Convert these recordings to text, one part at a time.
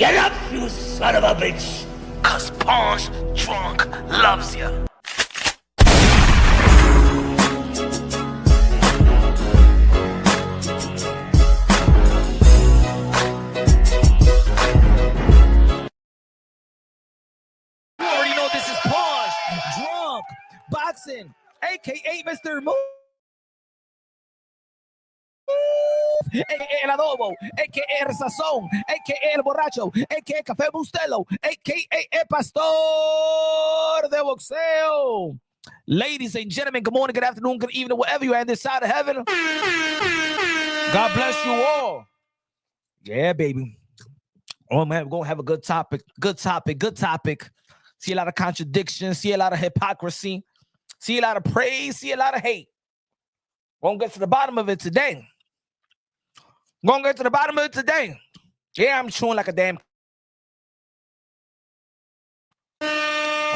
Get up, you son of a bitch! Cause Pawn's drunk loves you. You already know this is Pawn's drunk boxing, aka Mr. Move. A.K.A. El Adobo, A.K.A. El Sazón, A.K.A. El Borracho, A.K.A. Café Bustelo, A.K.A. El Pastor de Boxeo. Ladies and gentlemen, good morning, good afternoon, good evening, wherever you are on this side of heaven. God bless you all. Yeah, baby. Oh, man, we're going to have a good topic. See a lot of contradictions, see a lot of hypocrisy, see a lot of praise, see a lot of hate. We're going to get to the bottom of it today. Yeah, I'm chewing like a damn.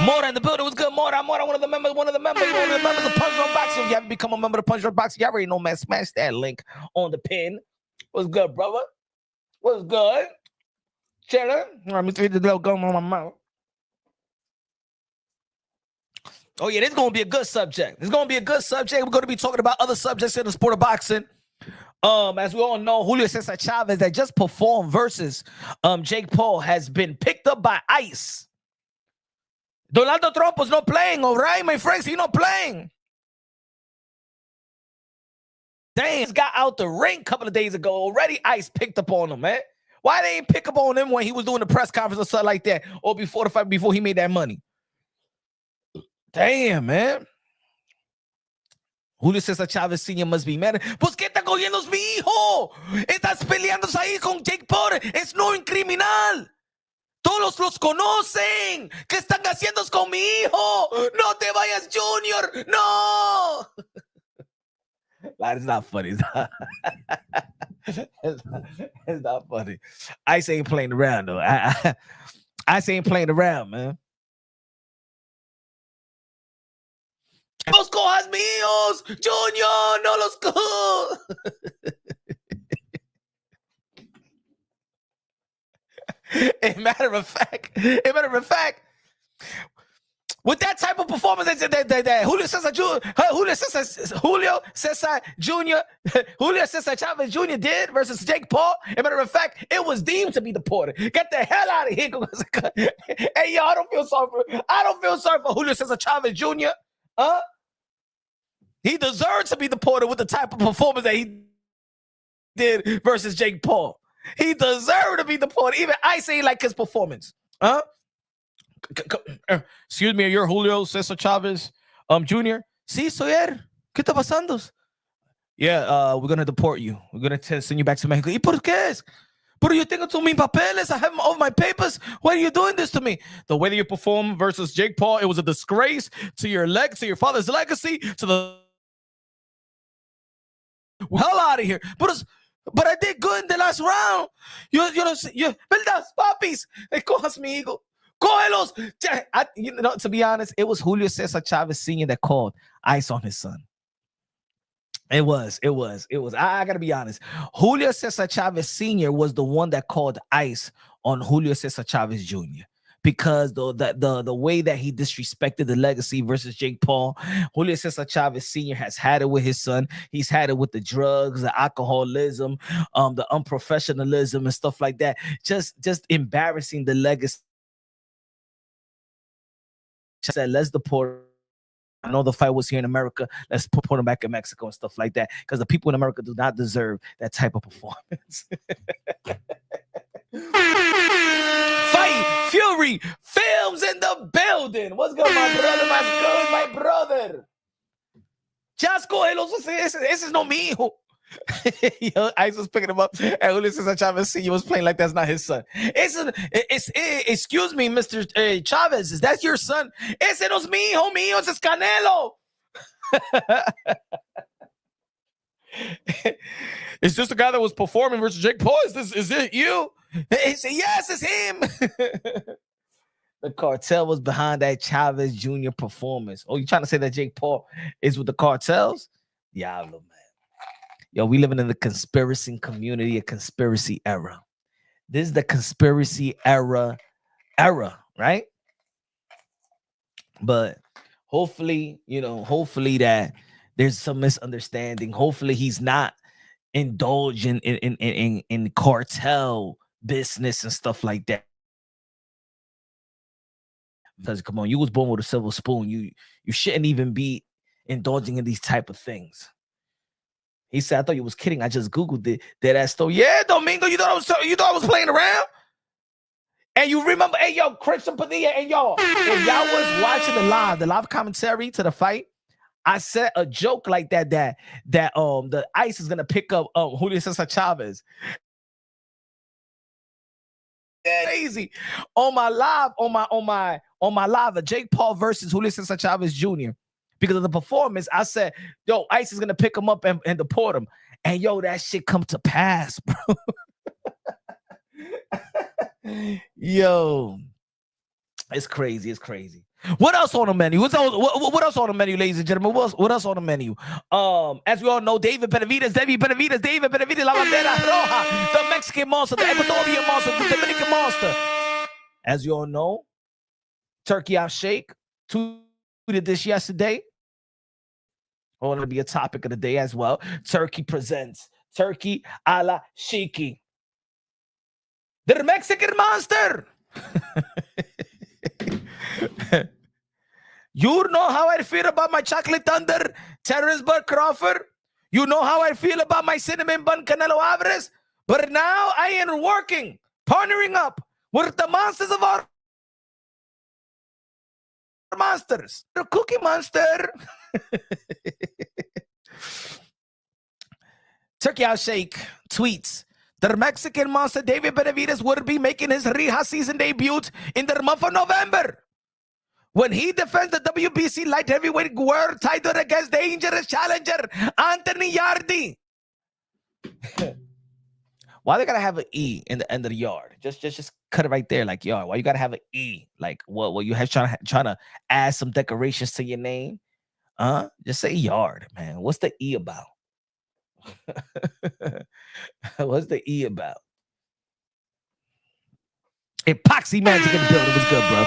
Mora in the building. Was good, Mora. Mora, one of the members of Punch Drunk Boxing. If you haven't become a member of Punch Drunk Boxing, you already know, man. Smash that link on the pin. What's good, brother? What's good? Chilling. Let me throw the little gum on my mouth. Oh, yeah, this is going to be a good subject. We're going to be talking about other subjects in the sport of boxing. As we all know, Julio Cesar Chavez that just performed versus Jake Paul has been picked up by ICE. Donald Trump was not playing, all right, my friends? He's not playing. Dang, he got out the ring a couple of days ago. Already ICE picked up on him, man. Why they ain't pick up on him when he was doing the press conference or something like that, or before the fight, before he made that money? Damn, man. Julio Cesar Chavez Jr. must be mad. Pues qué está cogiendo mi hijo. Estás peleándose ahí con Jake Paul. Es no un criminal. Todos los conocen. ¿Qué están haciendo con mi hijo? No te vayas, Junior. No. That is not funny. It's not funny. Ice ain't playing around, though. Ice ain't playing around, man. Los cojas míos, Junior, no los cojo. As a matter of fact, with that type of performance that Julio Cesar Chavez Jr. did versus Jake Paul, as a matter of fact, it was deemed to be deported. Get the hell out of here. Hey, yo, I don't feel sorry for Julio Cesar Chavez Jr. He deserves to be deported with the type of performance that he did versus Jake Paul. He deserved to be deported. Even I say like his performance. Excuse me, you're Julio Cesar Chavez Jr. Sí, soy él. ¿Qué está pasando? Yeah, we're going to deport you. We're going to send you back to Mexico. ¿Y por qué es? Pero yo tengo todos mis papeles. I have all my papers. Why are you doing this to me? The way that you performed versus Jake Paul, it was a disgrace to your father's legacy, to the hell out of here. But I did good in the last round. ¿Verdad, papis? Cojas mi hijo. Cógelos. To be honest, it was Julio Cesar Chavez Sr. that called ICE on his son. It was. I got to be honest. Julio Cesar Chavez Sr. was the one that called ICE on Julio Cesar Chavez Jr. because the way that he disrespected the legacy versus Jake Paul. Julio Cesar Chavez Sr. has had it with his son. He's had it with the drugs, the alcoholism, the unprofessionalism and stuff like that. Just embarrassing the legacy. Said, let's deport. I know the fight was here in America. Let's put him back in Mexico and stuff like that because the people in America do not deserve that type of performance. Fight Fury Films in the building. What's good, my brother? Just go, ese es no mío. Yo, I was picking him up, and Julio Cesar Chavez Sr. was playing like that's not his son. Excuse me, Mr. Chavez, is that your son? Ese no es mi hijo, mío, ese es Canelo. Is this the guy that was performing versus Jake Paul? Is it you? He said, yes, it's him. The cartel was behind that Chavez Jr. performance. Oh, you trying to say that Jake Paul is with the cartels? Diablo, man. Yo, we living in the conspiracy community, a conspiracy era. This is the conspiracy era, right? But hopefully, hopefully that there's some misunderstanding. Hopefully he's not indulging in cartel business and stuff like that. Because come on, you was born with a silver spoon. You shouldn't even be indulging in these type of things. He said, I thought you was kidding. I just Googled it. That story. Yeah, Domingo, you thought I was playing around? And you remember, hey, yo, Christian Padilla, and y'all, if y'all was watching the live commentary to the fight, I said a joke like that the ICE is gonna pick up Julio Cesar Chavez. Crazy. On my live, Jake Paul versus Julio Cesar Chavez Jr. Because of the performance, I said, yo, ICE is gonna pick him up and deport him. And yo, that shit come to pass, bro. Yo, it's crazy. It's crazy. What else on the menu? What else on the menu, ladies and gentlemen? What else on the menu? As we all know, David Benavidez, La Bandera Roja, the Mexican monster, the Ecuadorian monster, the Dominican monster. As you all know, Turki Alalshikh tweeted this yesterday. Oh, it'll be a topic of the day as well. Turki presents Turki Alalshikh, the Mexican monster. You know how I feel about my chocolate thunder, Terrenceburg Crawford. You know how I feel about my cinnamon bun, Canelo Alvarez. But now I am working, partnering up with the monsters of our monsters. The Cookie Monster. Turki Alalshikh tweets, the Mexican monster David Benavidez will be making his Riyadh season debut in the month of November, when he defends the WBC light heavyweight world title against dangerous challenger Anthony Yarde. Why they gotta have an E in the end of the yard? Just cut it right there, like yard. Why you gotta have an E? Like what you have trying to add some decorations to your name? Just say yard, man. What's the E about? What's the E about? Epoxy Magic in the building was good, bro.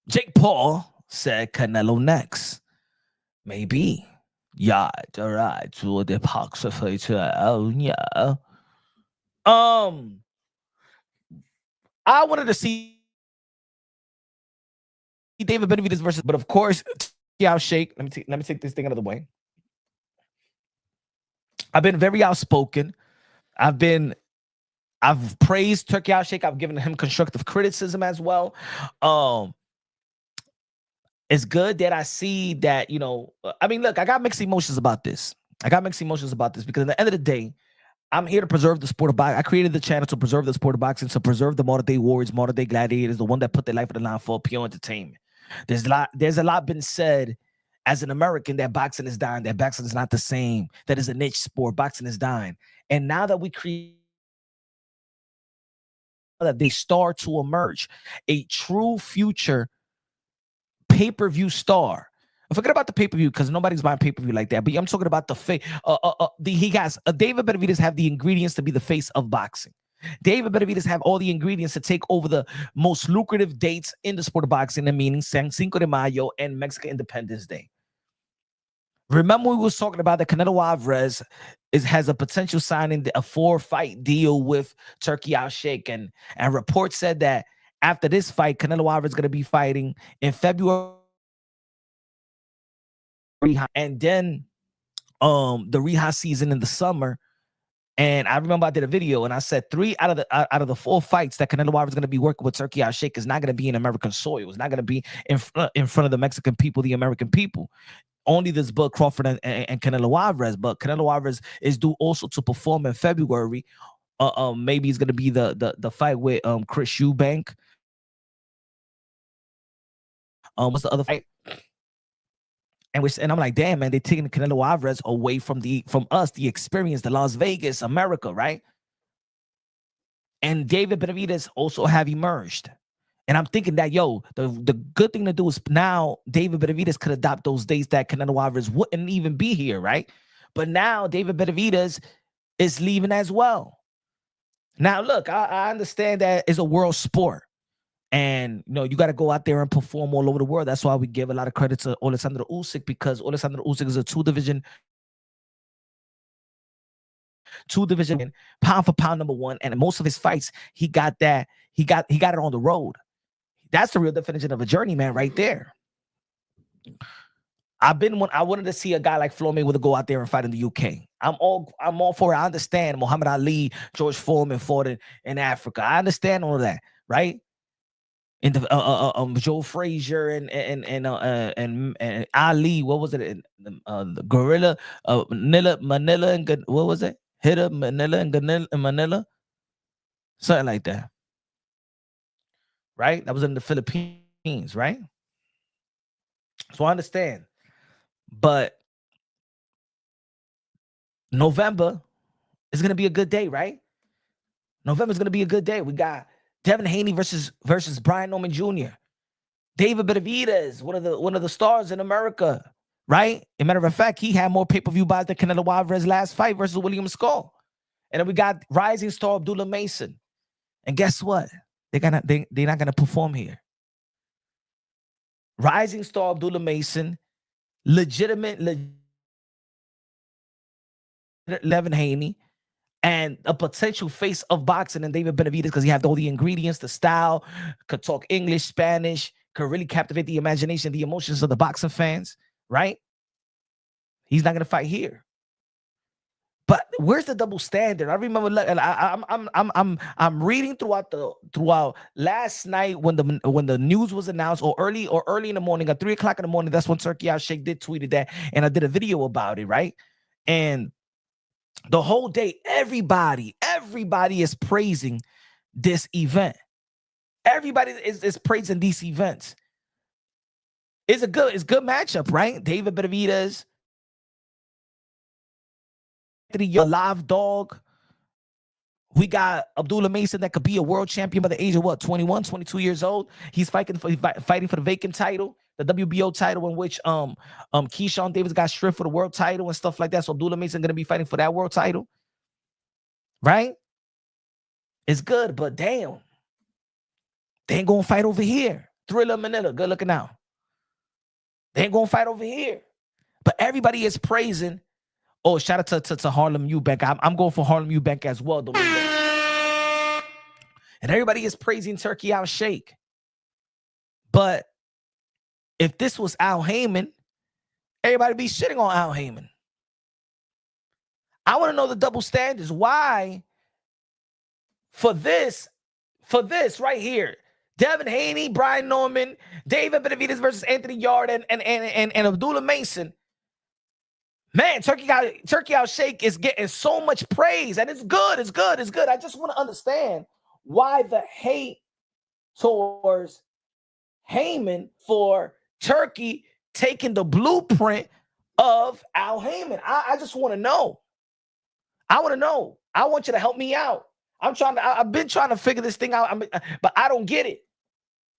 Jake Paul said Canelo next. Maybe. Yeah, all right. So the epoxy feature. Oh yeah. I wanted to see David Benavidez versus, but of course, Alalshikh. Let me take this thing out of the way. I've been very outspoken. I've praised Turki Alalshikh. I've given him constructive criticism as well. It's good that I see that, I mean, look, I got mixed emotions about this. Because at the end of the day, I'm here to preserve the sport of boxing. I created the channel to preserve the sport of boxing, to preserve the modern day warriors, modern day gladiators, the one that put their life on the line for pure entertainment. There's a lot been said as an American that boxing is dying, that boxing is not the same, that is a niche sport, boxing is dying. And now that we create, that they start to emerge a true future pay-per-view star. Forget about the pay-per-view because nobody's buying pay-per-view like that. But I'm talking about the face. David Benavidez have the ingredients to be the face of boxing. David Benavidez have all the ingredients to take over the most lucrative dates in the sport of boxing, meaning Cinco de Mayo and Mexican Independence Day. Remember we was talking about that Canelo Alvarez has a potential signing a 4-fight deal with Turki Alalshikh, and reports said that after this fight, Canelo Alvarez is going to be fighting in February, and then the Riyadh season in the summer. And I remember I did a video and I said 3 out of the 4 fights that Canelo Alvarez is going to be working with Turki Alalshikh is not going to be in American soil. It's not going to be in front of the Mexican people, the American people. Only this Bud Crawford and Canelo Alvarez, but Canelo Alvarez is due also to perform in February. Maybe it's going to be the fight with Chris Eubank. What's the other fight? And I'm like, damn, man, they're taking Canelo Alvarez away from us, the experience, the Las Vegas, America, right? And David Benavidez also have emerged. And I'm thinking that, the good thing to do is now David Benavidez could adopt those days that Canelo Alvarez wouldn't even be here, right? But now David Benavidez is leaving as well. Now, look, I understand that it's a world sport. And, you got to go out there and perform all over the world. That's why we give a lot of credit to Alexander Usyk, because Alexander Usyk is a two-division pound for pound number one. And in most of his fights, he got it on the road. That's the real definition of a journeyman right there. I wanted to see a guy like Floyd Mayweather go out there and fight in the UK. I'm all for it. I understand Muhammad Ali, George Foreman fought in Africa. I understand all of that, right? And the Joe Frazier and Ali, what was it? The Gorilla, Manila, and what was it? Hitter, Manila, and Manila, something like that, right? That was in the Philippines, right? So I understand, but November is gonna be a good day, right? November is gonna be a good day. We got Devin Haney versus Brian Norman Jr. David Benavidez, one of the stars in America, right? As a matter of fact, he had more pay-per-view buys than Canelo Alvarez's last fight versus William Skull. And then we got rising star Abdullah Mason. And guess what? They're not gonna perform here. Rising star Abdullah Mason, legitimate Devin Haney, and a potential face of boxing and David Benavidez, because he had all the ingredients, the style, could talk English, Spanish, could really captivate the imagination, the emotions of the boxing fans, right? He's not going to fight here. But where's the double standard? I remember I'm reading throughout last night when the news was announced, or early in the morning, at 3:00 in the morning. That's when Turki Alalshikh tweeted that, and I did a video about it, right? And the whole day, everybody is praising this event. Everybody is praising these events. It's good matchup, right? David Benavidez, a live dog. We got Abdullah Mason that could be a world champion by the age of 21, 22 years old. He's fighting for the vacant title, the WBO title, in which Keyshawn Davis got stripped for the world title and stuff like that. So Abdullah Mason going to be fighting for that world title, right? It's good, but damn, they ain't gonna fight over here. Thriller Manila, good looking out. They ain't gonna fight over here. But everybody is praising. Oh, shout out to Harlem Eubank. I'm going for Harlem Eubank as well. And everybody is praising Turki Alalshikh. But if this was Al Haymon, everybody be shitting on Al Haymon. I want to know the double standards. Why for this right here, Devin Haney, Brian Norman, David Benavidez versus Anthony Yard and Abdullah Mason. Man, Turki Alalshikh is getting so much praise, and it's good. I just want to understand why the hate towards Haymon for Turki taking the blueprint of Al Haymon. I just want to know. I want to know. I want you to help me out. I've been trying to figure this thing out, but I don't get it.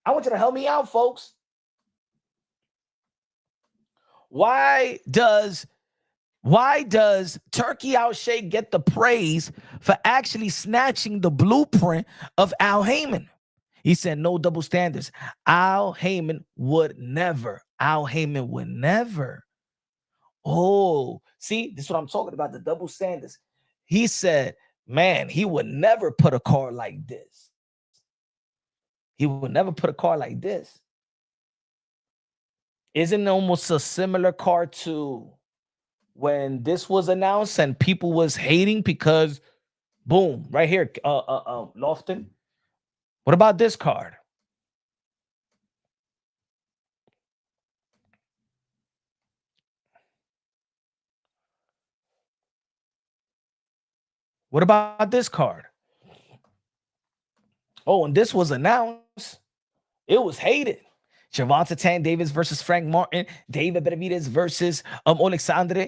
I want you to help me out, folks. Why does Turki Alalshikh get the praise for actually snatching the blueprint of Al Haymon? He said no double standards. Al Haymon would never. Oh, see, this is what I'm talking about, the double standards. He said, man, he would never put a card like this. Isn't it almost a similar card to when this was announced and people was hating because, boom, right here, Lofton. What about this card? What about this card? Oh, and this was announced. It was hated. Gervonta Tank Davis versus Frank Martin. David Benavidez versus Alexandre.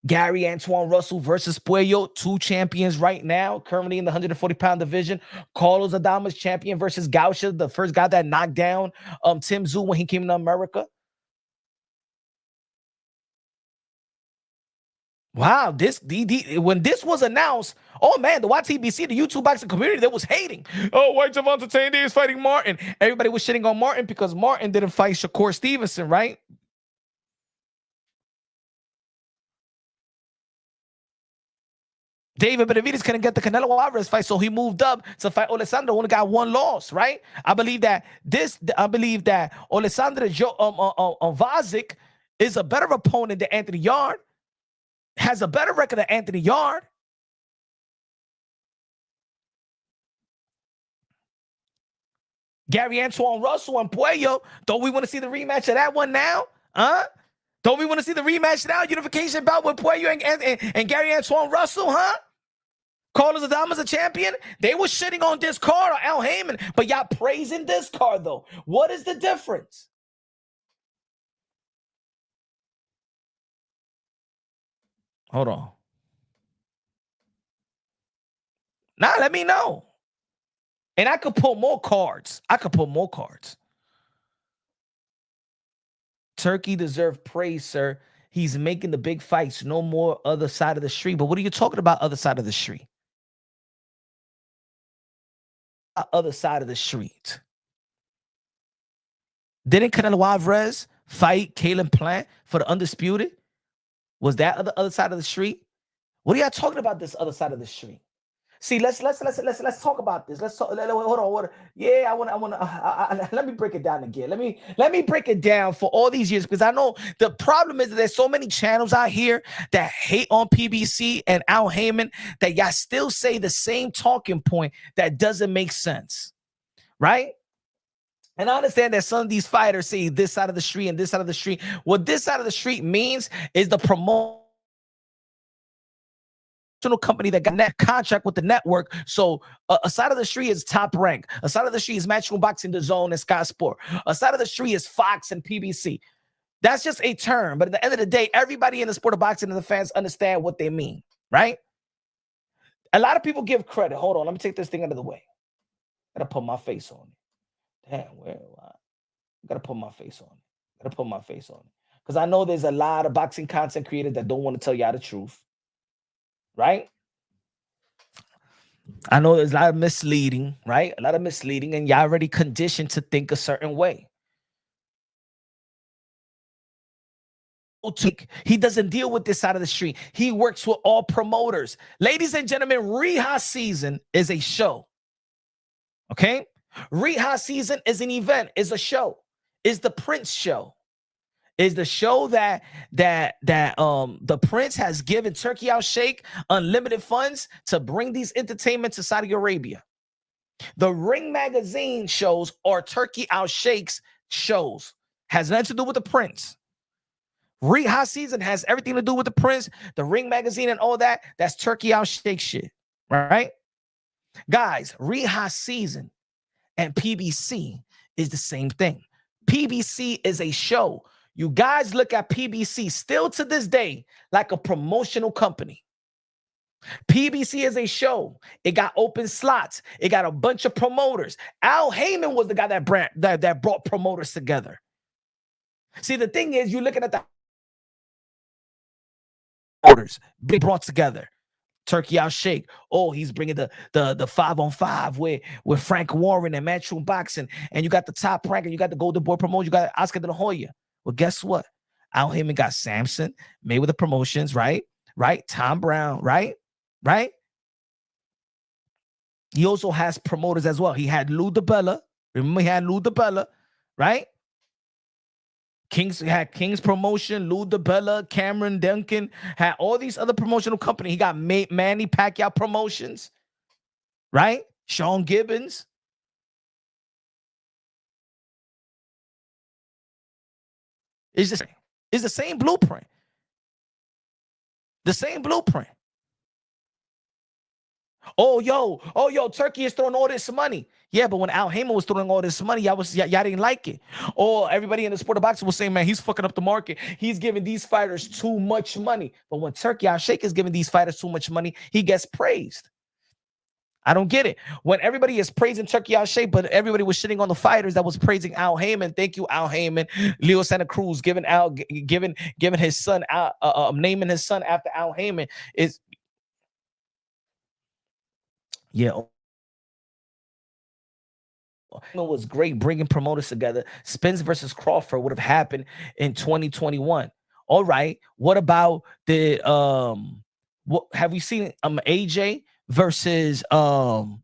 Gary Antoine Russell versus Puello. 2 champions right now, currently in the 140-pound division. Carlos Adames champion versus Gausha, the first guy that knocked down Tim Tszyu when he came to America. Wow, when this was announced, oh man, the YTBC, the YouTube boxing community, that was hating. Oh, why Gervonta Tandy is fighting Martin? Everybody was shitting on Martin because Martin didn't fight Shakur Stevenson, right? David Benavidez couldn't get the Canelo Alvarez fight, so he moved up to fight Alessandro. Only got one loss, right? I believe that Alessandro Vazic is a better opponent than Anthony Yarde. Has a better record than Anthony Yarde. Gary Antoine Russell and Puello. Don't we want to see the rematch of that one now? Huh? Don't we want to see the rematch now? Unification bout with Puello and Gary Antoine Russell, huh? Carlos Adames a champion. They were shitting on this card or Al Haymon, but y'all praising this card though. What is the difference? Hold on. Now let me know. And I could pull more cards. Turki deserved praise, sir. He's making the big fights. No more other side of the street. But what are you talking about, other side of the street? Other side of the street. Didn't Canelo Alvarez fight Caleb Plant for the undisputed? Was that the other side of the street? What are y'all talking about, this other side of the street? See, let's talk about this. Hold on. Yeah, I want to. Let me break it down again. Let me break it down for all these years, because I know the problem is that there's so many channels out here that hate on PBC and Al Haymon that y'all still say the same talking point that doesn't make sense, right? And I understand that some of these fighters say this side of the street and this side of the street. What this side of the street means is the promotion company that got that contract with the network. So a side of the street is Top Rank. A side of the street is Matchroom Boxing, DAZN, and Sky Sport. A side of the street is Fox and PBC. That's just a term. But at the end of the day, everybody in the sport of boxing and the fans understand what they mean, right? A lot of people give credit. Hold on. Let me take this thing out of the way. Gotta put my face on it. Damn, where? Gotta put my face on it. Because I know there's a lot of boxing content creators that don't want to tell y'all the truth. Right? I know there's a lot of misleading, right? A lot of misleading, and y'all already conditioned to think a certain way. He doesn't deal with this side of the street. He works with all promoters. Ladies and gentlemen, Riyadh season is a show. Okay? Riyadh season is an event, is a show. Is the Prince show. Is the show that the Prince has given Turki Alalshikh unlimited funds to bring these entertainment to Saudi Arabia. The Ring Magazine shows are Turki Alalshikh's shows. Has nothing to do with the Prince. Riyadh season has everything to do with the Prince, the Ring Magazine, and all that. That's Turki Alalshikh shit, right? Guys, Riyadh season and PBC is the same thing. PBC is a show. You guys look at PBC still to this day like a promotional company. PBC is a show. It got open slots. It got a bunch of promoters. Al Haymon was the guy that brought promoters together. See, the thing is, you're looking at the promoters being brought together. Turki Alalshikh. Oh, he's bringing the 5-on-5 with Frank Warren and Matchroom Boxing, and you got the Top Rank, and you got the Golden Boy promotion. You got Oscar De La Hoya. Well, guess what? Al Haymon got Samson, Mayweather Promotions, right? Tom Brown, right? He also has promoters as well. He had Lou DiBella. Remember, he had Lou DiBella, right? King's Promotion, Lou DiBella, Cameron Duncan, had all these other promotional companies. He got Manny Pacquiao Promotions, right? Sean Gibbons. It's the same blueprint. The same blueprint. Oh, yo, Turki is throwing all this money. Yeah, but when Al Haymon was throwing all this money, y'all didn't like it. Or everybody in the sport of boxing was saying, man, he's fucking up the market. He's giving these fighters too much money. But when Turki Alalshikh is giving these fighters too much money, he gets praised. I don't get it. When everybody is praising Turki Al-Sheikh, but everybody was shitting on the fighters that was praising Al Haymon. Thank you, Al Haymon. Leo Santa Cruz giving his son naming his son after Al Haymon is yeah. It was great bringing promoters together. Spence versus Crawford would have happened in 2021. All right. What about the what have we seen AJ versus Tyson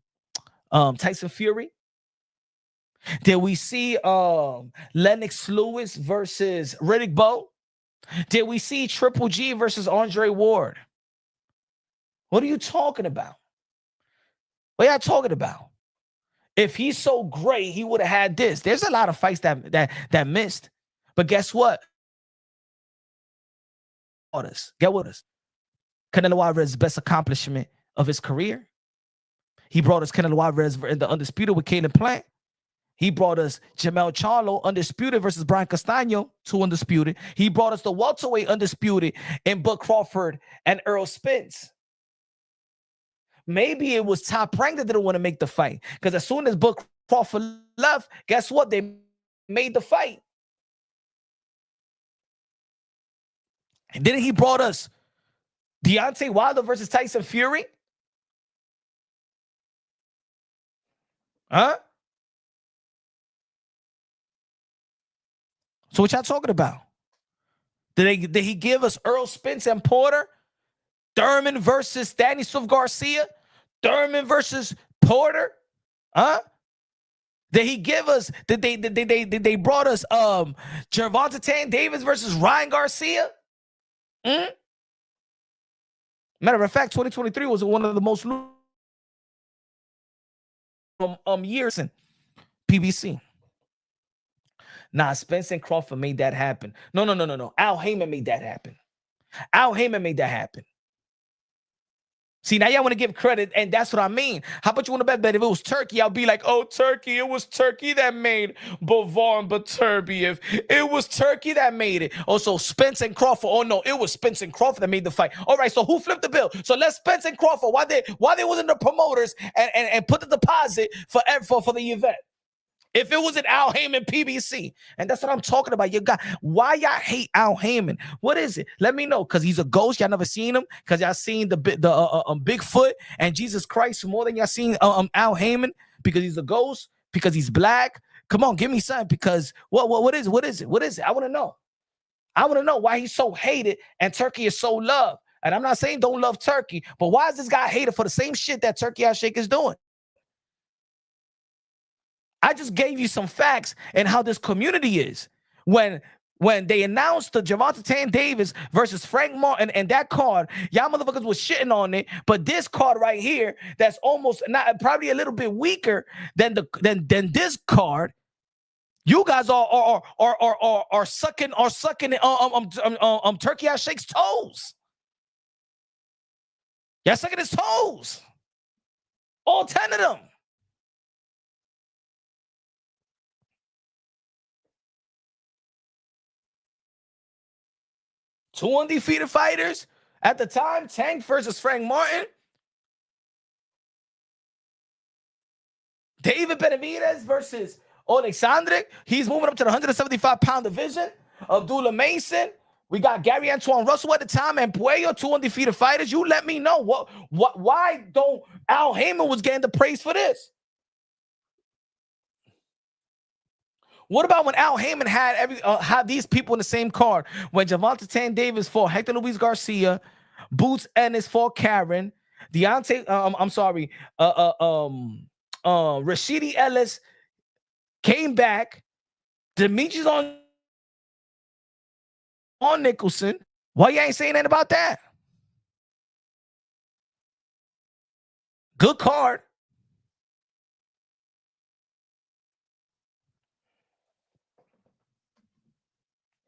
Fury? Did we see Lennox Lewis versus Riddick Bowe? Did we see Triple G versus Andre Ward? What are you talking about? What are y'all talking about? If he's so great, he would have had this. There's a lot of fights that missed. But guess what? Get with us. Canelo Alvarez's best accomplishment of his career. He brought us Canelo Alvarez in the Undisputed with Caden Plant. He brought us Jamel Charlo, Undisputed versus Brian Castano, 2 Undisputed. He brought us the welterweight Undisputed in Bud Crawford and Earl Spence. Maybe it was Top Rank that didn't want to make the fight. Because as soon as Bud Crawford left, guess what? They made the fight. And then he brought us Deontay Wilder versus Tyson Fury. Huh? So what y'all talking about? Did he give us Earl Spence and Porter? Thurman versus Danny Swift Garcia? Thurman versus Porter? Huh? Did he give us? Did they brought us Gervonta Tank Davis versus Ryan Garcia? Matter of fact, 2023 was one of the most years in PBC. Nah, Spence and Crawford made that happen. No. Al Haymon made that happen. Al Haymon made that happen. See, now y'all want to give credit, and that's what I mean. How about you want to bet that if it was Turki, I'll be like, oh, Turki, it was Turki that made Bavon Baturbiev. It was Turki that made it. Also, Spence and Crawford. Oh, no, it was Spence and Crawford that made the fight. All right, so who flipped the bill? So let's Spence and Crawford. Why they wasn't the promoters and put the deposit for the event? If it was an Al Haymon PBC, and that's what I'm talking about. You got why y'all hate Al Haymon? What is it? Let me know. Because he's a ghost. Y'all never seen him. Because y'all seen the Bigfoot and Jesus Christ more than y'all seen Al Haymon. Because he's a ghost. Because he's black. Come on, give me something. Because what is it? I want to know. I want to know why he's so hated and Turki is so loved. And I'm not saying don't love Turki, but why is this guy hated for the same shit that Turki Al-Sheikh is doing? I just gave you some facts and how this community is. When they announced the Gervonta Tank Davis versus Frank Martin and that card, y'all motherfuckers was shitting on it. But this card right here, that's almost not probably a little bit weaker than this card. You guys are sucking Turki Al-Sheikh's toes. Y'all sucking his toes. All 10 of them. Two undefeated fighters at the time. Tank versus Frank Martin. David Benavidez versus Alexandre. He's moving up to the 175-pound division. Abdullah Mason. We got Gary Antoine Russell at the time and Puello, 2 undefeated fighters. You let me know why don't Al Haymon was getting the praise for this? What about when Al Haymon had these people in the same card? When Gervonta Tank Davis fought Hector Luis Garcia, Boots Ennis fought Karen, Rashidi Ellis came back, Demetrius on Nicholson. Why you ain't saying anything about that? Good card.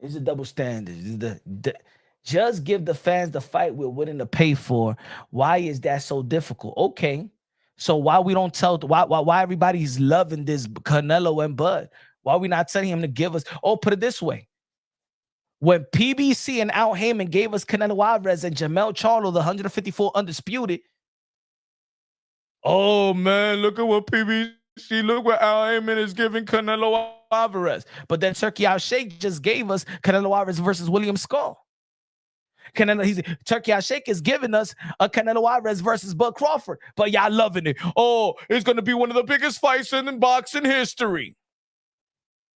It's a double standard. Just give the fans the fight we're willing to pay for. Why is that so difficult? Okay, so why we don't tell why everybody's loving this Canelo and Bud? Why we not telling him to give us? Oh, put it this way: when PBC and Al Haymon gave us Canelo Alvarez and Jamel Charlo, the 154 undisputed, Oh man, look at what PBC, look what Al Haymon is giving Canelo Alvarez. But then Turki Alalshikh just gave us Canelo Alvarez versus William Skull. Turki Alalshikh is giving us a Canelo Alvarez versus Bud Crawford. But y'all loving it. Oh, it's gonna be one of the biggest fights in boxing history.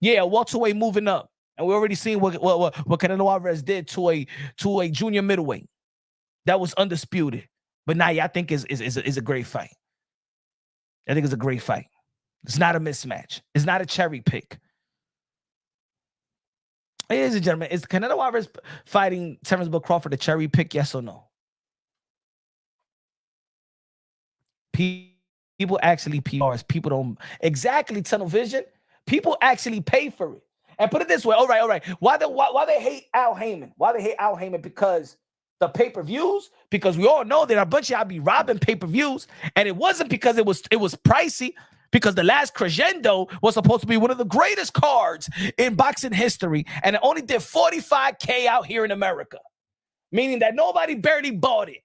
Yeah, welterweight moving up. And we already seen what Canelo Alvarez did to a junior middleweight. That was undisputed. But now I think is a great fight. I think it's a great fight. It's not a mismatch. It's not a cherry pick. Ladies and gentlemen, is Canelo Alvarez fighting Terence Bud Crawford a cherry pick? Yes or no? People actually PRs. People don't exactly tunnel vision. People actually pay for it. And put it this way. All right. Why they hate Al Haymon? Why they hate Al Haymon? Because the pay-per-views, because we all know that a bunch of y'all be robbing pay-per-views, and it wasn't because it was pricey, because the last Crescendo was supposed to be one of the greatest cards in boxing history, and it only did 45K out here in America, meaning that nobody barely bought it.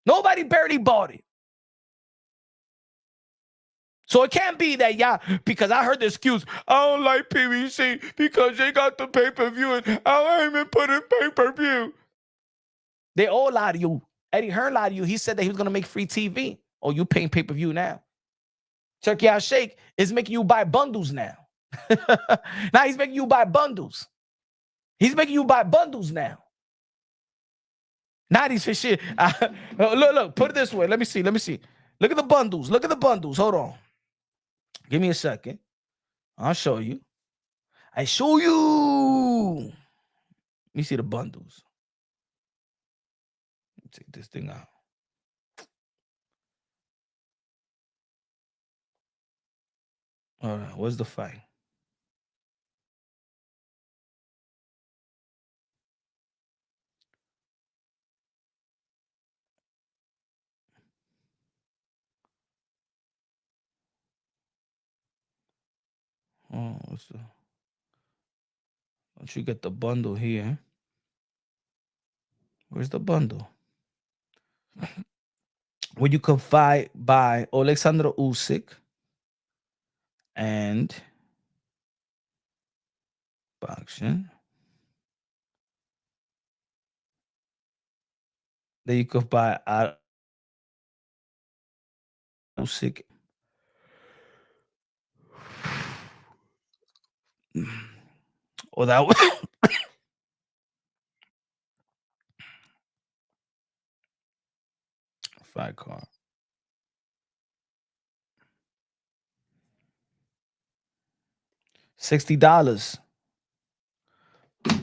Nobody barely bought it. So it can't be that y'all, because I heard the excuse, I don't like PBC because they got the pay-per-view and Al Haymon put in pay-per-view. They all lied to you. Eddie Hearn lied to you. He said that he was going to make free TV. Oh, you paying pay-per-view now. Turki Alalshikh is making you buy bundles now. Now he's making you buy bundles. He's making you buy bundles now. Now these shit. Look, put it this way. Let me see. Look at the bundles. Hold on. Give me a second. I'll show you. Let me see the bundles. Take this thing out. All right, where's the fight? Oh, don't you get the bundle here? Where's the bundle? Where you can buy Alexander Usyk and boxing. Then you could buy Usyk. Or that was fight card. $60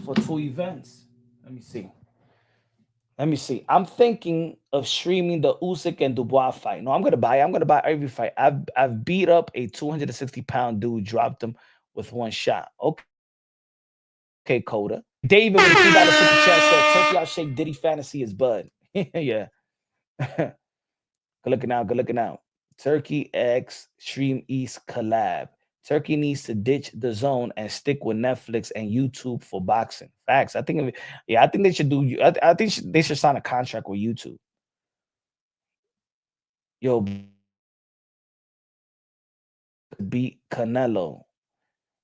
for 2 events. Let me see. I'm thinking of streaming the Usyk and Dubois fight. No, I'm gonna buy every fight. I've beat up a 260-pound dude, dropped him with one shot. Okay, Coda. David with a $3 super chat said Turki Alalshikh Diddy fantasy is Bud. Yeah. Good looking out. Turki X Stream East collab. Turki needs to ditch the zone and stick with Netflix and YouTube for boxing. Facts. I think they should do. I think they should sign a contract with YouTube. Yo, beat Canelo.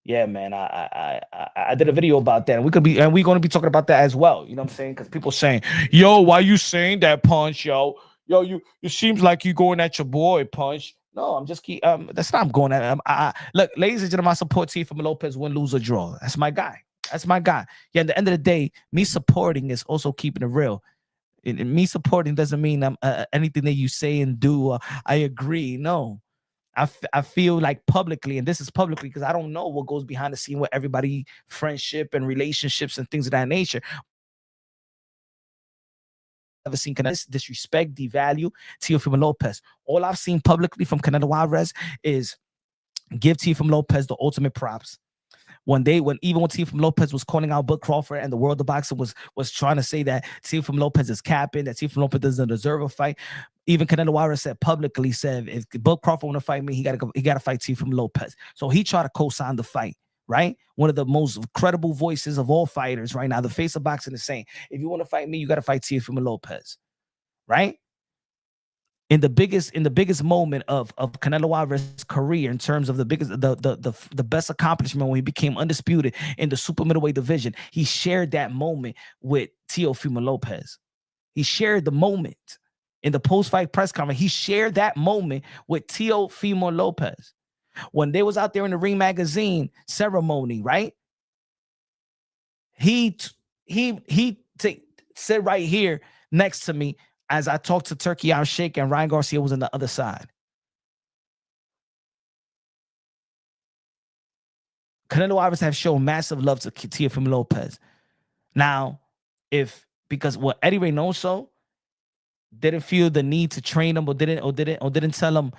Yeah, man. I did a video about that. And we're going to be talking about that as well. You know what I'm saying? Because people saying, yo, why you saying that, Punch? Yo, it seems like you going at your boy, Punch. No, I'm just that's not I'm going at him. Look, ladies and gentlemen, I support Teofimo Lopez, win, lose, or draw. That's my guy. Yeah, at the end of the day, me supporting is also keeping it real. And me supporting doesn't mean I'm anything that you say and do. I agree. No, I feel like publicly, and this is publicly because I don't know what goes behind the scene with everybody, friendship and relationships and things of that nature. Ever seen Canelo disrespect, devalue Teofimo Lopez? All I've seen publicly from Canelo Alvarez is give Teofimo Lopez the ultimate props. When Teofimo Lopez was calling out Bud Crawford and the world of boxing was trying to say that Teofimo Lopez is capping, that Teofimo Lopez doesn't deserve a fight. Even Canelo Alvarez said if Bud Crawford want to fight me, he got to fight Teofimo Lopez. So he tried to co-sign the fight. Right? One of the most credible voices of all fighters right now. The face of boxing is saying, if you want to fight me, you got to fight Teofimo Lopez. Right? in the biggest moment of Canelo Alvarez's career in terms of the best accomplishment when he became undisputed in the super middleweight division. He shared that moment with Teofimo Lopez. He shared the moment in the post-fight press conference. He shared that moment with Teofimo Lopez when they was out there in the Ring Magazine ceremony, right? He sit right here next to me as I talked to Turki Alalshikh, and Ryan Garcia was on the other side. Canelo Alvarez have shown massive love to Teofimo Lopez. Now, because what Eddie Reynoso didn't feel the need to train him, or didn't tell him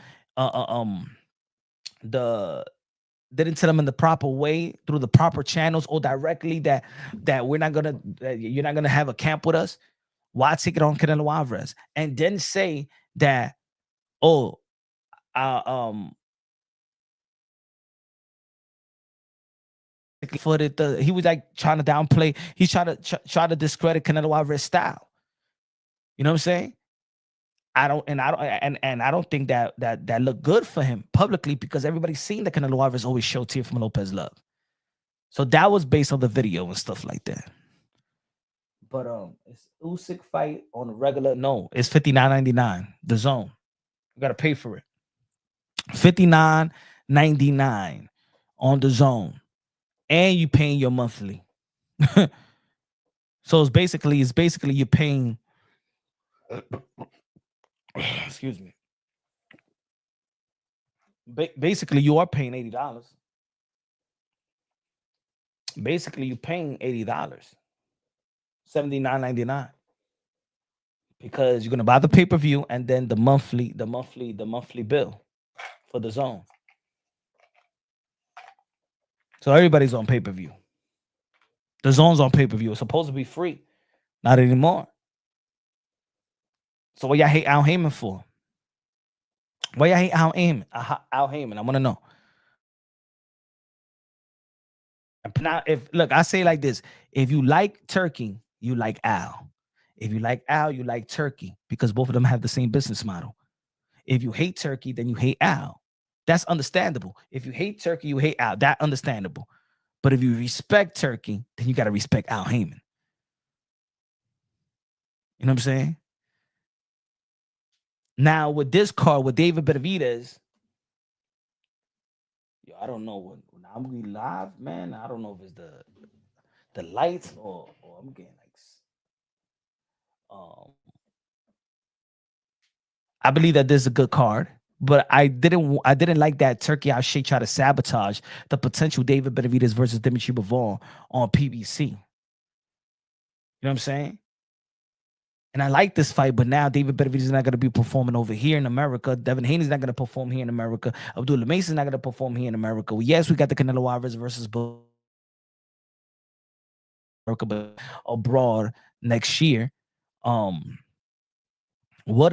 didn't tell him in the proper way through the proper channels, or directly that you're not gonna have a camp with us. Why take it on Canelo Alvarez and then say that, oh, he was like trying to downplay. He's trying to discredit Canelo Alvarez style. You know what I'm saying? I don't think that looked good for him publicly, because everybody's seen that Canelo Alvarez always showed Teofimo Lopez love. So that was based on the video and stuff like that. But it's Usyk fight on a regular. No, it's $59.99. The Zone. You gotta pay for it. $59.99 on the Zone, and you paying your monthly. So it's basically you're paying. Excuse me. Basically, you are paying $80. Basically, you're paying $80, $79.99, because you're gonna buy the pay-per-view and then the monthly bill for the Zone. So everybody's on pay-per-view. The Zone's on pay-per-view. It's supposed to be free, not anymore. So what y'all hate Al Haymon for? Why y'all hate Al Haymon? Al Haymon, I want to know. Now, I say like this: if you like Turkey, you like Al. If you like Al, you like Turkey, because both of them have the same business model. If you hate Turkey, then you hate Al. That's understandable. If you hate Turkey, you hate Al. That's understandable. But if you respect Turkey, then you got to respect Al Haymon. You know what I'm saying? Now, with this card, with David Benavidez, I don't know when I'm gonna be live, man. I don't know if it's the lights or I'm getting like I believe that this is a good card, but I didn't like that Turki Alalshikh try to sabotage the potential David Benavidez versus Dimitri Bivol on PBC. You know what I'm saying? And I like this fight, but now David Benavidez is not going to be performing over here in America. Devin Haney is not going to perform here in America. Abdullah Mason is not going to perform here in America. Well, yes, we got the Canelo Alvarez versus America, but abroad next year. What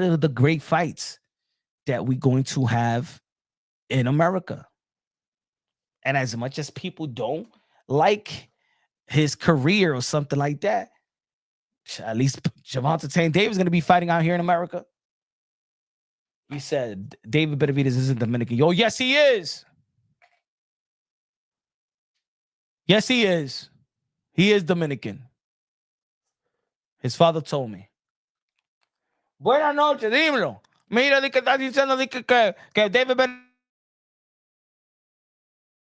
are the great fights that we're going to have in America? And as much as people don't like his career or something like that, at least Gervonta Tank Davis is going to be fighting out here in America. He said David Benavidez isn't Dominican. Yo, yes, he is. Yes, he is. He is Dominican. His father told me. Buenas noches, dímelo. Mira, di que estás diciendo que David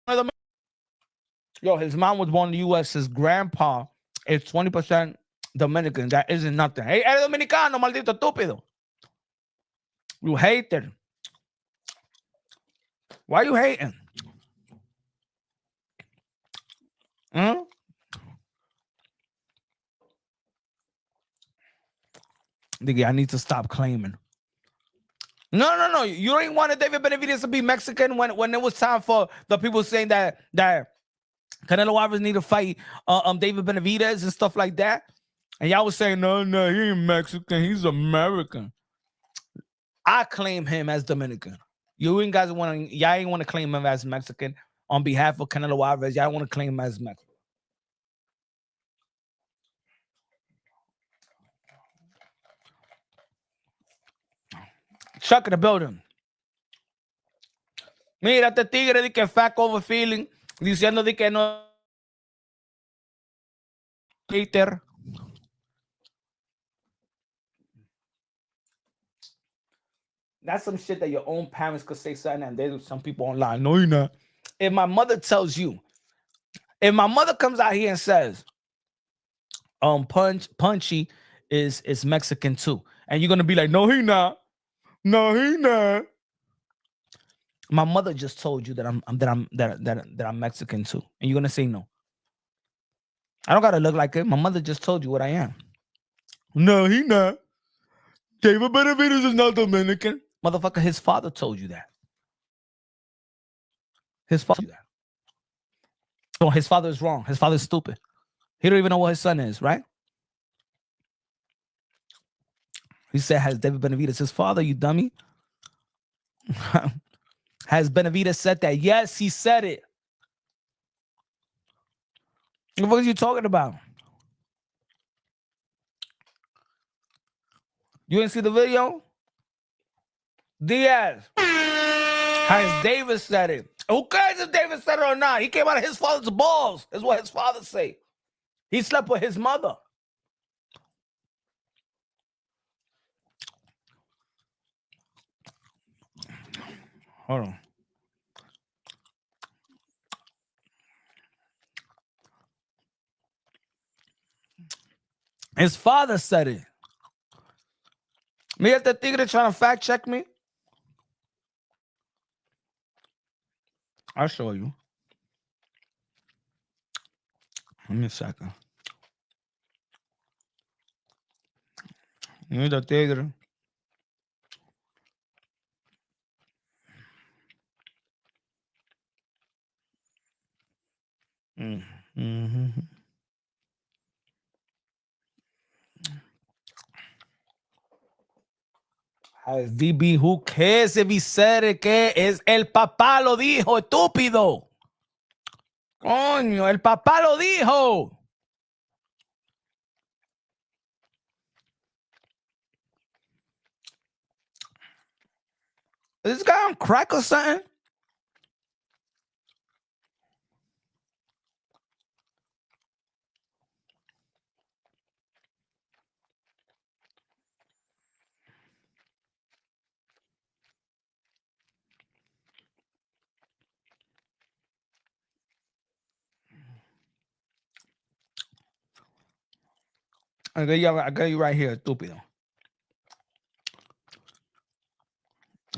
Benavidez. Yo, his mom was born in the U.S. His grandpa is 20% Dominican. That isn't nothing. Hey, eres dominicano, maldito estúpido. You hater. Why you hating? Hmm? Nigga, I need to stop claiming. No. You ain't wanted David Benavidez to be Mexican when it was time for the people saying that Canelo Alvarez need to fight David Benavidez and stuff like that. And y'all was saying, no, he ain't Mexican. He's American. I claim him as Dominican. Y'all ain't want to claim him as Mexican on behalf of Canelo Alvarez. Y'all want to claim him as Mexican. Chuck in the building. Mira, este tigre de que fact over feeling, diciendo de que no. Hater. That's some shit that your own parents could say something, and there's some people online. No, you're not. If my mother tells you, if my mother comes out here and says, Punchy is Mexican too, and you're gonna be like, no, he not. No, he not. My mother just told you that I'm Mexican too, and you're gonna say no. I don't gotta look like it. My mother just told you what I am. No, he not. David Benavidez is not Dominican. Motherfucker, his father told you that. His father told you that. So his father is wrong. His father is stupid. He don't even know what his son is, right? He said, has David Benavidez his father, you dummy? Has Benavidez said that? Yes, he said it. What are you talking about? You didn't see the video? Diaz. Has David said it? Who cares if David said it or not? He came out of his father's balls. That's what his father say. He slept with his mother. Hold on. His father said it. Me at the tigre trying to fact check me. I'll show you. Give me a second. Me the tigre. Mm-hmm. DB, who cares if he said it? Que es el papá lo dijo, estúpido. Coño, el papá lo dijo. Is this guy on crack or something? I got you right here, estúpido.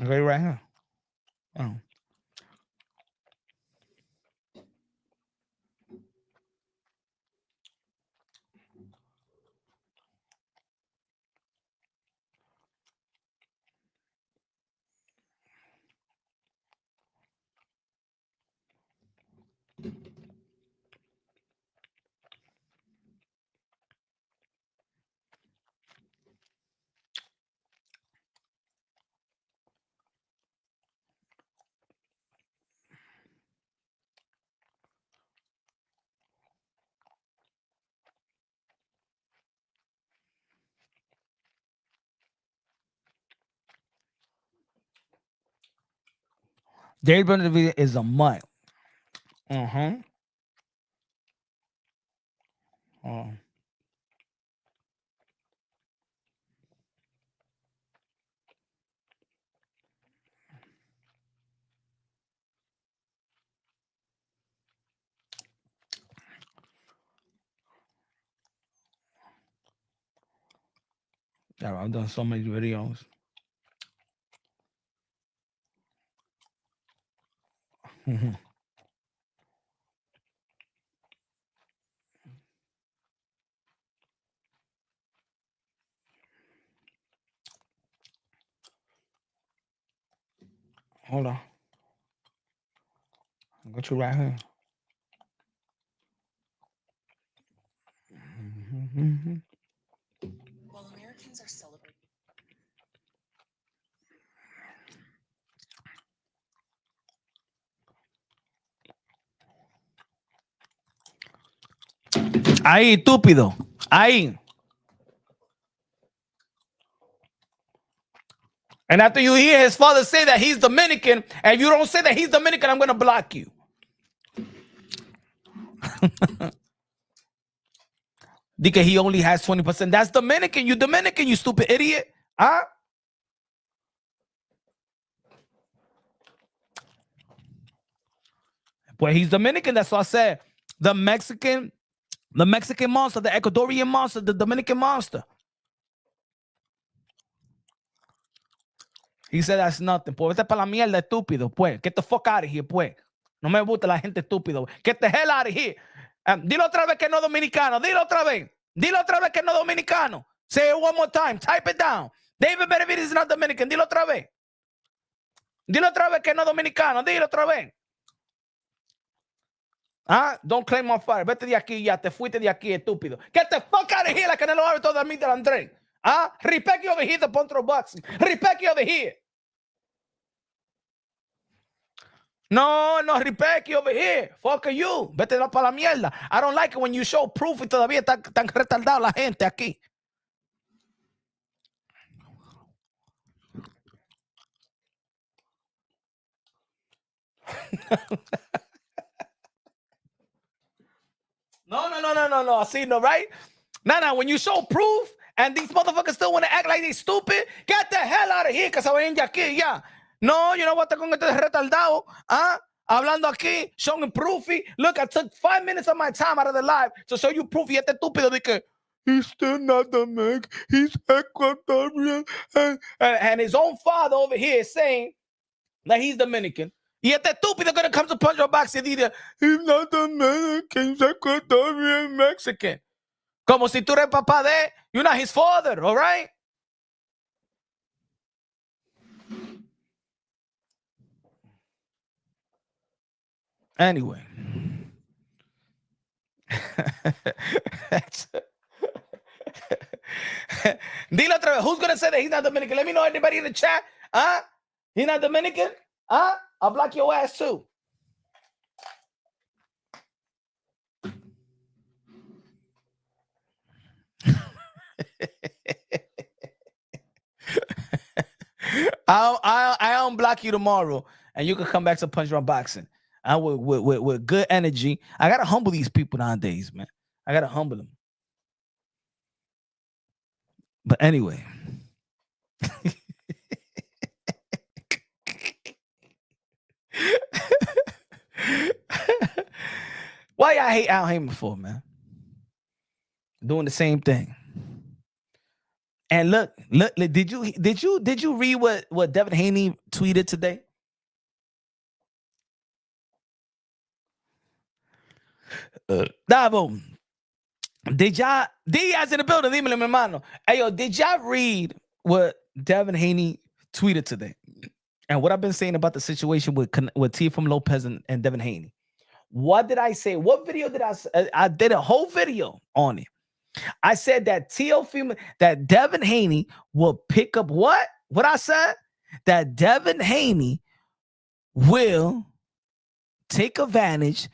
I got you right here. Oh. David Benavidez is a mutt. Uh-huh. Oh. Yeah, I've done so many videos. Hold on. I got you right here. While Americans are celebrating. Ahí, estúpido. Ahí. And after you hear his father say that he's Dominican, and you don't say that he's Dominican, I'm going to block you. Because he only has 20%. That's Dominican. You Dominican, you stupid idiot. Huh? Well, he's Dominican. That's what I said. The Mexican monster, the Ecuadorian monster, the Dominican monster. He said that's nothing. Pues vete para la mierda, estúpido. Pues, get the fuck out of here, pues. No me gusta la gente estúpido. Get the hell out of here. Dilo otra vez que no dominicano. Dilo otra vez. Dilo otra vez que no dominicano. Say it one more time. Type it down. David Benavidez is not Dominican. Dilo otra vez. Dilo otra vez que no dominicano. Dilo otra vez. Don't claim my fire. Vete de aquí ya. Te fuiste de aquí, estúpido. Get the fuck out of here. La Canelo Álvarez todo a mí del André. Respect you over here, the Pontro Boxing. Respect you over here. No, respect you over here. Fuck you. Vete para la mierda. I don't like it when you show proof y todavía están retardados la gente aquí. No. I see, no, right? Nah, when you show proof and these motherfuckers still want to act like they stupid, get the hell out of here, que se vayan de aquí, ya. No, you know what? Con este retardado, hablando aquí, showing proofy. Look, I took 5 minutes of my time out of the live to show you proof. Y este estúpido de que he's still not the Meg, he's Ecuadorian. And his own father over here is saying that he's Dominican. Y este estúpido gonna come to punch your box and either he's not Dominican, he's Ecuadorian Mexican. Como si tú eres papá de, you're not his father, all right? Anyway. Dilo otra vez. Who's going to say that he's not Dominican? Let me know, anybody in the chat. He's not Dominican? I'll block your ass too. I'll unblock you tomorrow, and you can come back to Punch Drunk Boxing. With good energy. I gotta humble these people nowadays, man. I gotta humble them. But anyway. Why y'all hate Al Haymon for, man? Doing the same thing. And look, did you read what Devin Haney tweeted today? Davo, did y'all, Diaz in the building, dímelo, mi hermano. Hey, yo, did y'all read what Devin Haney tweeted today? And what I've been saying about the situation with Teofimo Lopez and Devin Haney. What did I say? What video did I say? I did a whole video on it. I said that that Devin Haney will pick up what? What I said? That Devin Haney will take advantage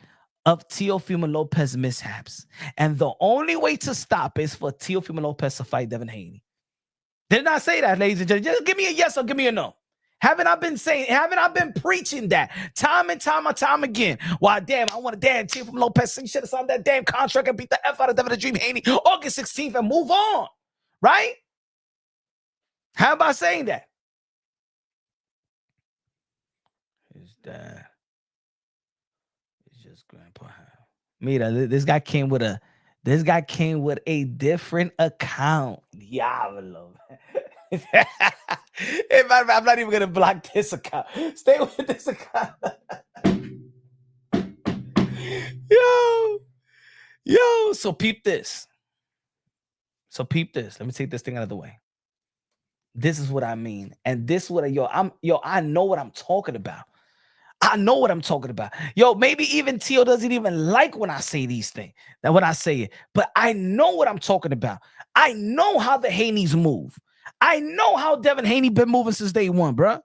of Teofimo Lopez mishaps. And the only way to stop is for Teofimo Lopez to fight Devin Haney. Did not say that, ladies and gentlemen. Just give me a yes or give me a no. Haven't I been preaching that time and time again? Why, damn, I want to damn Teofimo Lopez. He should have signed that damn contract and beat the F out of Devin the Dream Haney August 16th and move on. Right? How about saying that? His dad. It's just Grandpa. Mira, this guy came with a different account. Diablo. I'm not even gonna block this account. Stay with this account. Yo. So peep this. Let me take this thing out of the way. This is what I mean, and this is what I know what I'm talking about. Yo, maybe even Teo doesn't even like when I say these things, that when I say it, but I know what I'm talking about. I know how the Haneys move. I know how Devin Haney been moving since day one, bro.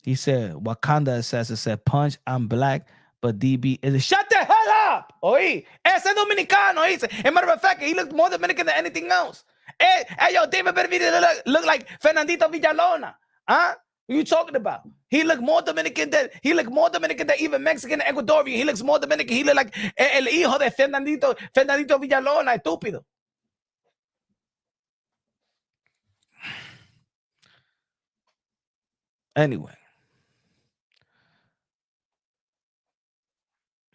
He said, Wakanda Assassin said, Punch, I'm black, but DB is shut the hell up. Oye, ese dominicano, dice. As a matter of fact, he looks more Dominican than anything else. Hey, yo, David Benavidez look like Fernandito Villalona. Huh? What are you talking about? He look more Dominican than even Mexican and Ecuadorian. He looks more Dominican. He look like el hijo de Fernandito Villalona, estúpido. Anyway.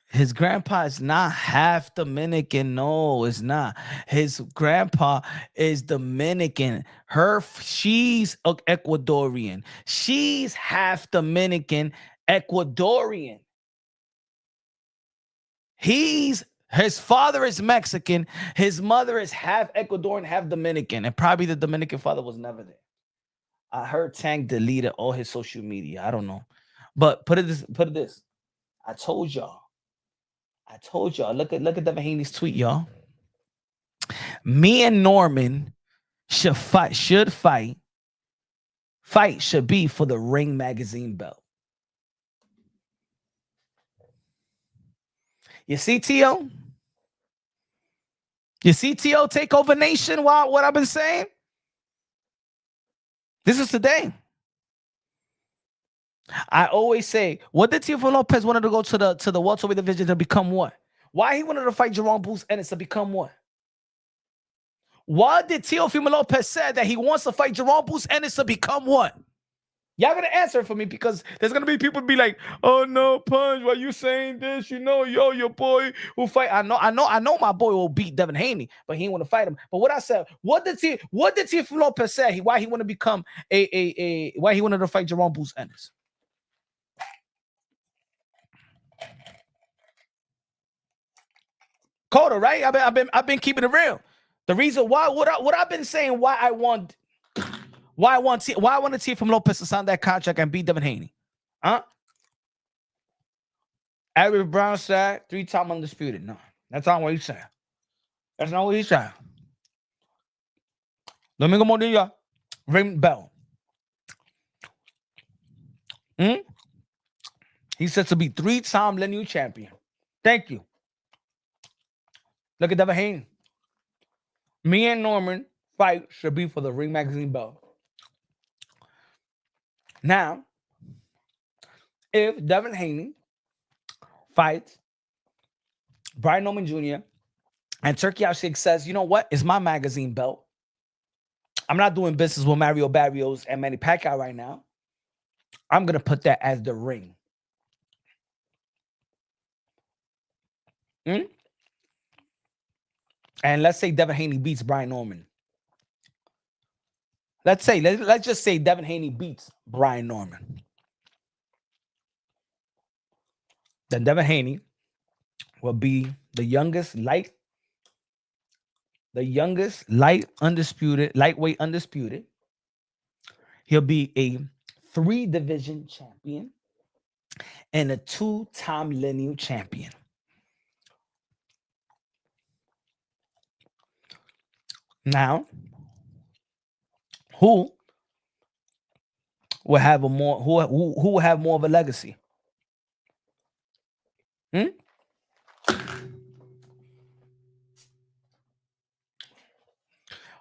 His grandpa is not half Dominican. No, it's not. His grandpa is Dominican. She's Ecuadorian. She's half Dominican, Ecuadorian. His father is Mexican. His mother is half Ecuadorian, half Dominican, and probably the Dominican father was never there. I heard Tank deleted all his social media. I don't know, but put it this. I told y'all. Look at Devin Haney's tweet, y'all. Me and Norman should fight. Fight should be for the Ring magazine belt. You see, Tio? You see, Tio take over nation? What I've been saying? This is today. I always say, what did Teofimo Lopez wanted to go to the welterweight division to become what? Why he wanted to fight Jerome Bruce Ennis to become what? Why did Teofimo Lopez say that he wants to fight Jerome Bruce Ennis to become what? Y'all gonna answer it for me, because there's gonna be people be like, "Oh no, Punch, why you saying this? You know, your boy will fight." I know my boy will beat Devin Haney, but he ain't want to fight him. But what I said, what did Teofimo Lopez say? Why he want to become why he wanted to fight Jerome Bruce Ennis? Coda, right? I've been keeping it real. The reason why what I've been saying, why I want Teofimo Lopez to sign that contract and beat Devin Haney. Huh? Eric Brown said 3-time undisputed. No, that's not what he's saying. That's not what he's saying. Domingo Mordilla, ring bell. He said to be 3-time lineal champion. Thank you. Look at Devin Haney. Me and Norman fight should be for the Ring magazine belt. Now, if Devin Haney fights Brian Norman Jr. and Turki Alalshikh says, you know what? It's my magazine belt. I'm not doing business with Mario Barrios and Manny Pacquiao right now. I'm going to put that as the ring. And let's say Devin Haney beats Brian Norman. Let's just say Devin Haney beats Brian Norman. Then Devin Haney will be the youngest lightweight undisputed. He'll be a 3-division champion and a 2-time lineal champion. Now, who will have who will have more of a legacy?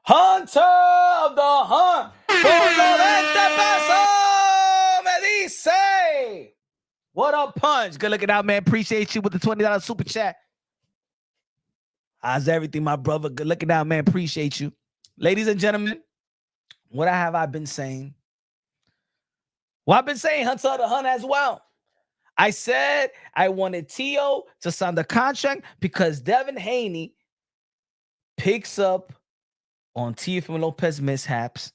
Hunter of the Hunt for 90 pesos, me dice. What up, Punch? Good looking out, man. Appreciate you with the $20 super chat. How's everything, my brother? Good looking out, man. Appreciate you. Ladies and gentlemen, what have I been saying? Well, I've been saying Hunter of the Hunt as well. I said I wanted Tio to sign the contract because Devin Haney picks up on Teofimo Lopez mishaps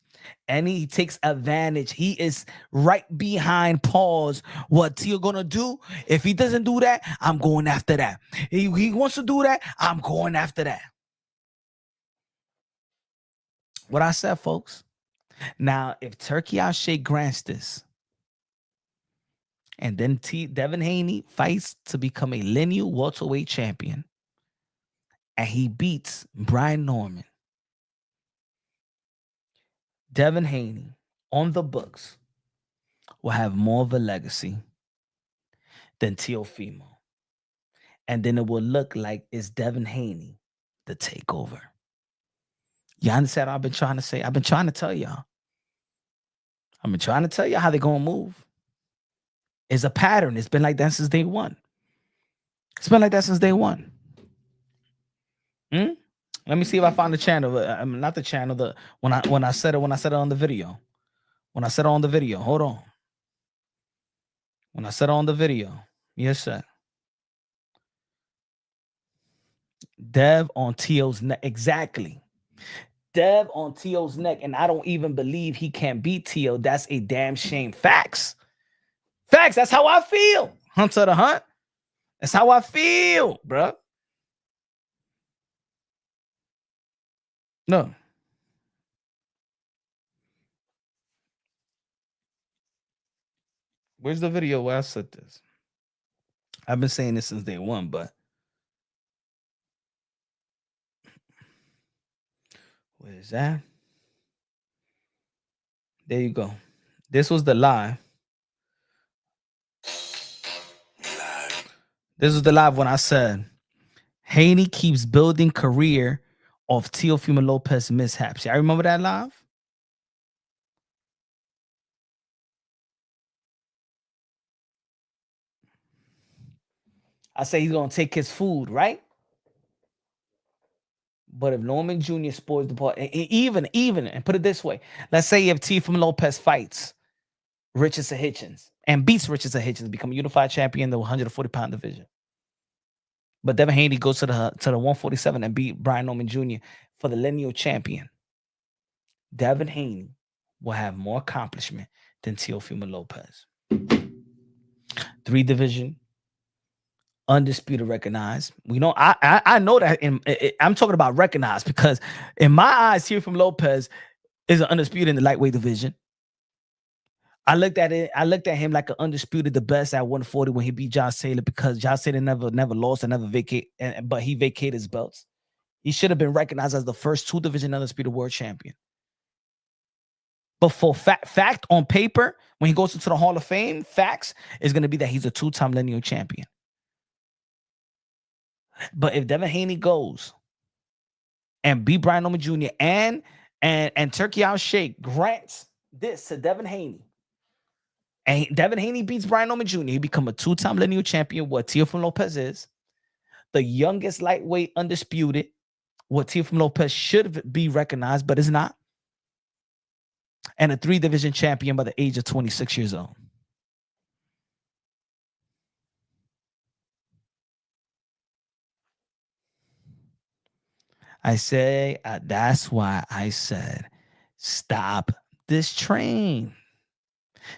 and he takes advantage. He is right behind pause. What Tio gonna do? If he doesn't do that, I'm going after that. He wants to do that, I'm going after that. What I said, folks. Now, if Turki Alalshikh grants this, and then Devin Haney fights to become a lineal welterweight champion, and he beats Brian Norman, Devin Haney on the books will have more of a legacy than Teofimo. And then it will look like it's Devin Haney the takeover. You understand what I've been trying to say? I've been trying to tell y'all. I've been trying to tell you how they're going to move. It's a pattern. It's been like that since day one. It's been like that since day one. Let me see if I find the channel. Not the channel. When I said it on the video. When I said it on the video. Hold on. When I said it on the video. Yes, sir. Dev on T.O.'s neck. Exactly. Dev on T.O.'s neck. And I don't even believe he can't beat T.O. That's a damn shame. Facts. Facts. That's how I feel. Hunter the Hunt. That's how I feel, bro. No. Where's the video where I said this? I've been saying this since day one, but where is that? There you go. This was the live. This was the live when I said Haney keeps building career of Teofimo Lopez mishaps. I remember that live. I say he's gonna take his food, right? But if Norman Jr. spoils the part, even, and put it this way, let's say if Teofimo Lopez fights Richardson Hitchens and beats Richardson Hitchens, become a unified champion in the 140-pound division. But Devin Haney goes to the 147 and beat Brian Norman Jr. for the lineal champion. Devin Haney will have more accomplishment than Teofimo Lopez. 3-division, undisputed, recognized. We know I know that I'm talking about recognized because in my eyes, Teofimo Lopez is an undisputed in the lightweight division. I looked at him like an undisputed, the best at 140 when he beat Josh Taylor because Josh Taylor never lost and never but he vacated his belts. He should have been recognized as the first 2-division undisputed world champion. But for fact on paper, when he goes into the Hall of Fame, facts is going to be that he's a 2-time lineal champion. But if Devin Haney goes and beat Brian Norman Jr. and Turki Alalshikh grants this to Devin Haney, and Devin Haney beats Brian Norman Jr., he become a 2-time lineal champion, what Teofimo Lopez is, the youngest lightweight undisputed, what Teofimo Lopez should be recognized, but is not, and a 3-division champion by the age of 26 years old. I say, that's why I said, stop this train.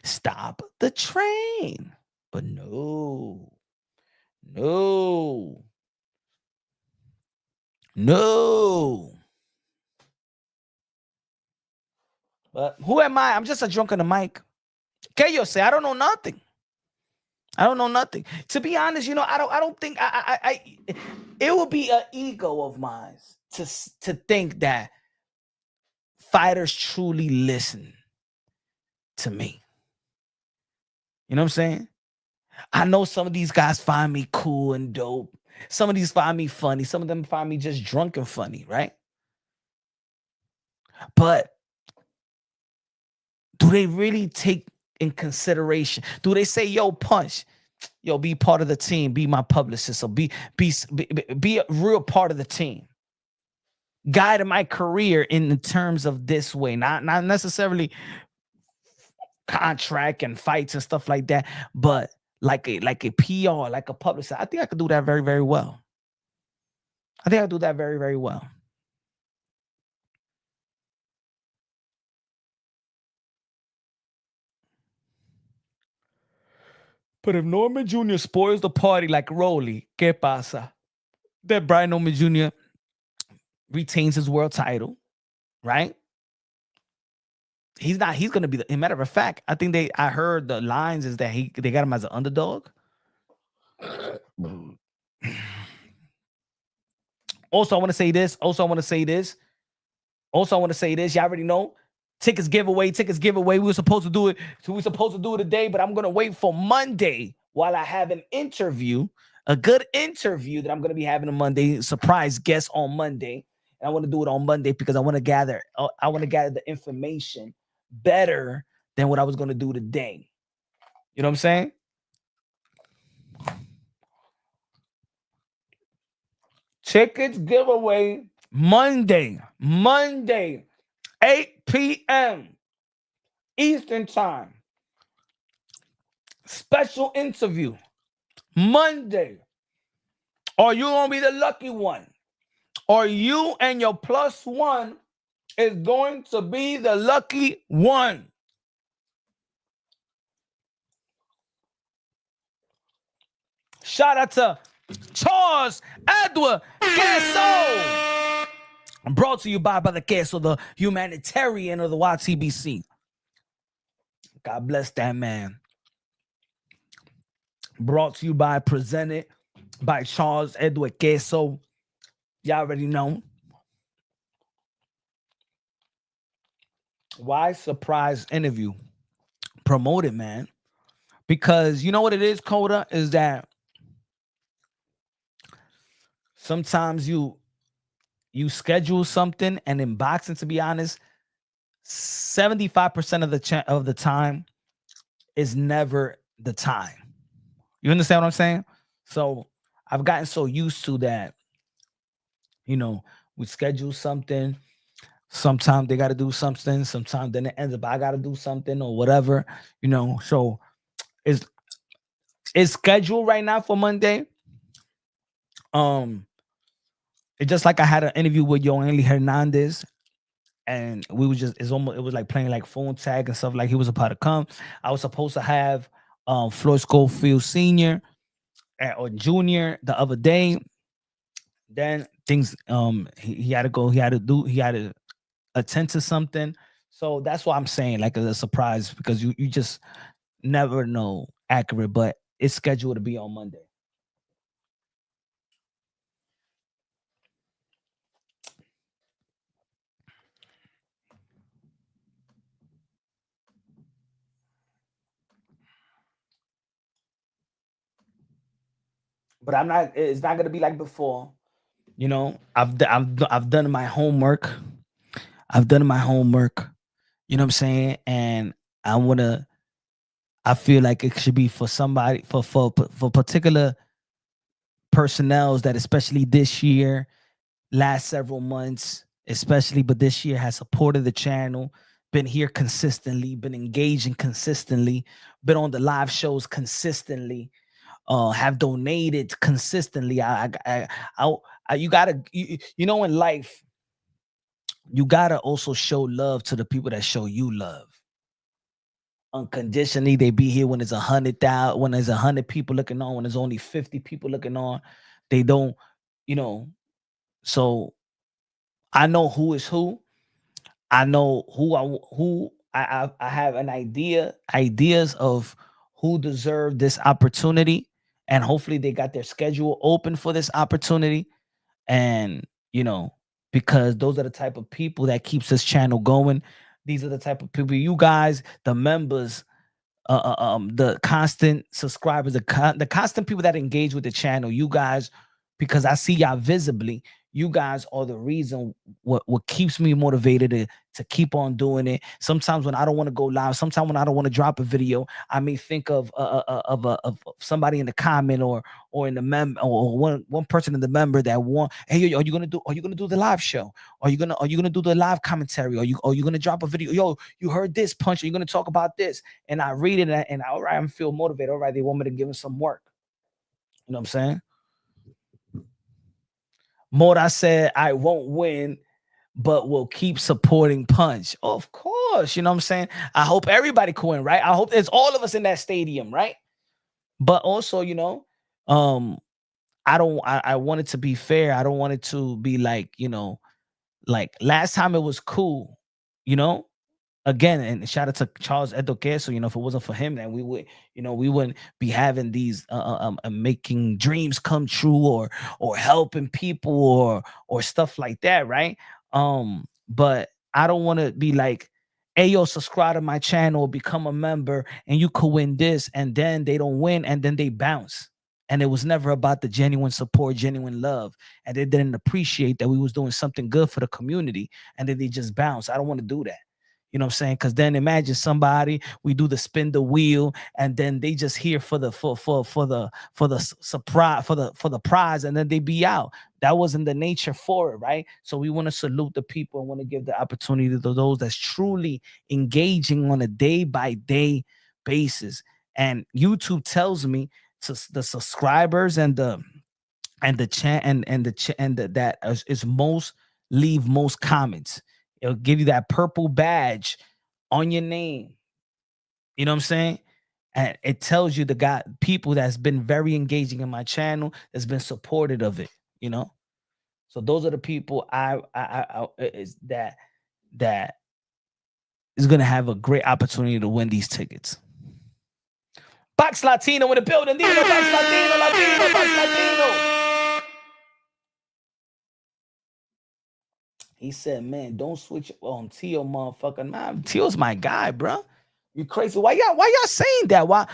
Stop the train. But no. But who am I? I'm just a drunk on the mic. Okay, you say I don't know nothing. To be honest, I don't think it would be an ego of mine to think that fighters truly listen to me. You know what I'm saying? I know some of these guys find me cool and dope. Some of these find me funny. Some of them find me just drunk and funny, right? But do they really take in consideration? Do they say, yo, Punch, yo, be part of the team, be my publicist, or be a real part of the team? Guide my career in terms of this way, not necessarily contract and fights and stuff like that, but like a PR, like a publicist. I think I could do that very, very well. I think I do that very, very well. But if Norman Jr. spoils the party like Rolly, ¿qué pasa? That Brian Norman Jr. retains his world title, right? He's going to be a matter of fact, I think I heard the lines is that they got him as an underdog. Also, I want to say this. Y'all already know. Tickets giveaway. We were supposed to do it. Today, but I'm going to wait for Monday while I have an interview, a good interview that I'm going to be having on Monday. Surprise guest on Monday. and I want to do it on Monday because I want to gather the information better than what I was going to do today. You know what I'm saying? Tickets giveaway Monday, 8 p.m. Eastern time. Special interview Monday. Are you gonna be the lucky one? Or you and your plus one is going to be the lucky one? Shout out to Charles Edward Queso. Brought to you by the Queso, the humanitarian of the YTBC. God bless that man. Brought to you by, presented by Charles Edward Queso. Y'all already know. Why surprise interview? Promote it, man. Because you know what it is, Coda, is that sometimes you schedule something, and in boxing, to be honest, 75% of the time is never the time. You understand what I'm saying? So I've gotten so used to that. You know, we schedule something. Sometimes they got to do something. Sometimes then it ends up I got to do something or whatever. You know, so it's scheduled right now for Monday. It's just like I had an interview with Yoeli Hernandez, and we was just it was like playing like phone tag and stuff. Like he was about to come. I was supposed to have Floyd Schofield Sr. Or Junior the other day. Then things he had to go. He had to attend to something. So that's why I'm saying like a surprise, because you just never know accurate, but it's scheduled to be on Monday. But it's not gonna be like before. You know, I've done my homework. I've done my homework. You know what I'm saying? And I feel like it should be for somebody for particular personnels that, especially this year, last several months, especially, but this year has supported the channel, been here consistently, been engaging consistently, been on the live shows consistently, have donated consistently. You gotta, you know, in life, you gotta also show love to the people that show you love unconditionally. They be here when there's 100,000, when there's 100 people looking on, when there's only 50 people looking on. They don't, you know. So I know who is who. I know I have an ideas of who deserve this opportunity, and hopefully they got their schedule open for this opportunity. And you know, because those are the type of people that keeps this channel going. These are the type of people, you guys, the members, the constant subscribers, the constant people that engage with the channel, you guys, because I see y'all visibly. You guys are the reason what keeps me motivated to keep on doing it. Sometimes when I don't want to go live, sometimes when I don't want to drop a video, I may think of somebody in the comment or in the or one person in the member that want, hey, are you gonna do the live show? Are you gonna do the live commentary? Are you gonna drop a video? Yo, you heard this punch? Are you gonna talk about this? And I read it and all right, I feel motivated. All right, they want me to give them some work. You know what I'm saying? Mora said, I won't win, but will keep supporting Punch. Of course, you know what I'm saying? I hope everybody can win, right? I hope there's all of us in that stadium, right? But also, you know, I want it to be fair. I don't want it to be like, you know, like last time it was cool, you know? Again, and shout out to Charles Edoque. So, you know, if it wasn't for him, then we wouldn't be having these making dreams come true or helping people or stuff like that, right? But I don't want to be like, hey, yo, subscribe to my channel, become a member, and you could win this, and then they don't win, and then they bounce, And it was never about the genuine support, genuine love. And they didn't appreciate that we was doing something good for the community. And then they just bounce. I don't want to do that. You know what I'm saying? Because then imagine somebody, we do the spin the wheel, and then they just here for the surprise, for the prize, and then they be out. That wasn't the nature for it, right? So we want to salute the people and want to give the opportunity to those that's truly engaging on a day by day basis. And YouTube tells me to the subscribers and the chat and that is most leave most comments. It'll give you that purple badge on your name. You know what I'm saying? And it tells you the guy people that's been very engaging in my channel, that's been supportive of it. You know, so those are the people I is that is gonna have a great opportunity to win these tickets. Box Latino in the building. Box Latino, Box Latino. He said, man, don't switch on Teo, motherfucker. Man, Teo's my guy, bro. You crazy. Why y'all saying that? Why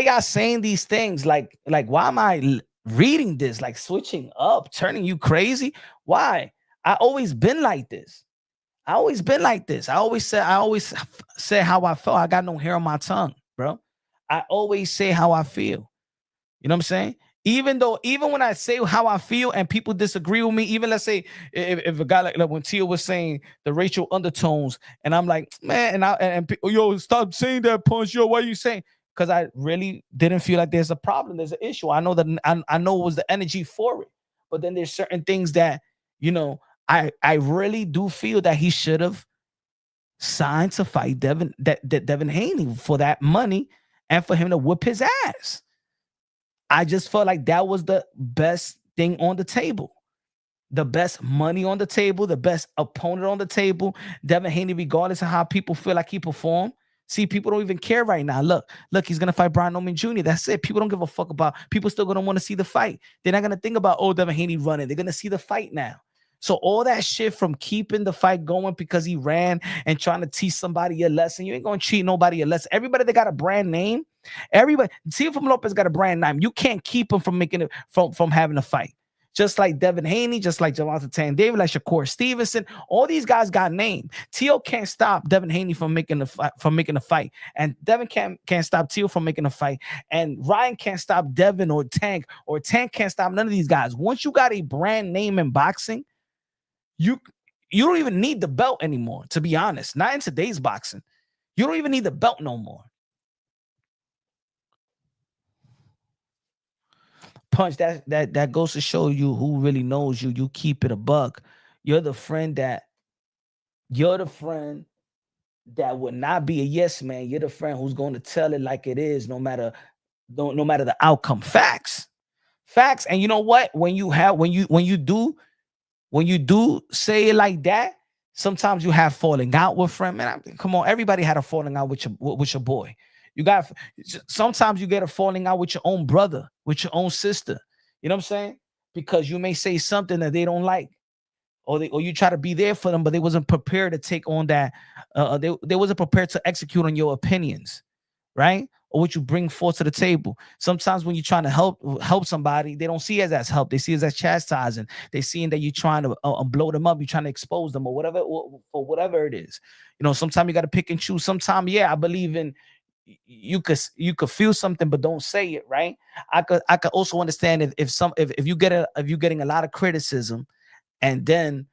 y'all saying these things? Like why am I reading this? Like switching up, turning you crazy? Why? I always been like this. I always say how I felt. I got no hair on my tongue, bro. I always say how I feel. You know what I'm saying? Even when I say how I feel and people disagree with me, even let's say if a guy like when Tia was saying the racial undertones, and I'm like, man, and yo, stop saying that, Punch. Yo, what are you saying? Because I really didn't feel like there's a problem, there's an issue. I know that I know it was the energy for it, but then there's certain things that I really do feel that he should have signed to fight Devin Haney for that money and for him to whip his ass. I just felt like that was the best thing on the table. The best money on the table, the best opponent on the table. Devin Haney, regardless of how people feel like he performed. See, people don't even care right now. Look, he's going to fight Brian Norman Jr. That's it. People don't give a fuck about, people still going to want to see the fight. They're not going to think about, oh, Devin Haney running. They're going to see the fight now. So all that shit from keeping the fight going because he ran and trying to teach somebody a lesson, you ain't going to treat nobody a lesson. Everybody that got a brand name, Teofimo Lopez got a brand name. You can't keep him from making it, from having a fight. Just like Devin Haney, just like Javante David, like Shakur Stevenson, all these guys got named. Teo can't stop Devin Haney from making a fight, and Devin can't stop Teo from making a fight, and Ryan can't stop Devin or Tank can't stop none of these guys. Once you got a brand name in boxing, you don't even need the belt anymore, to be honest. Not in today's boxing. You don't even need the belt no more. Punch, that goes to show you who really knows you. You keep it a buck. You're the friend that would not be a yes man. You're the friend who's going to tell it like it is, no matter the outcome. Facts. And you know what? When you do say it like that, sometimes you have falling out with friend. Man, come on, everybody had a falling out with your boy. Sometimes you get a falling out with your own brother, with your own sister. You know what I'm saying? Because you may say something that they don't like, or you try to be there for them, but they wasn't prepared to take on that. They wasn't prepared to execute on your opinions, right? Or what you bring forth to the table. Sometimes when you're trying to help somebody, they don't see it as help. They see it as chastising. They seeing that you're trying to blow them up. You're trying to expose them or whatever it is. You know, sometimes you got to pick and choose. Sometimes, yeah, I believe in you could feel something but don't say it, right? I could also understand if you're getting a lot of criticism and then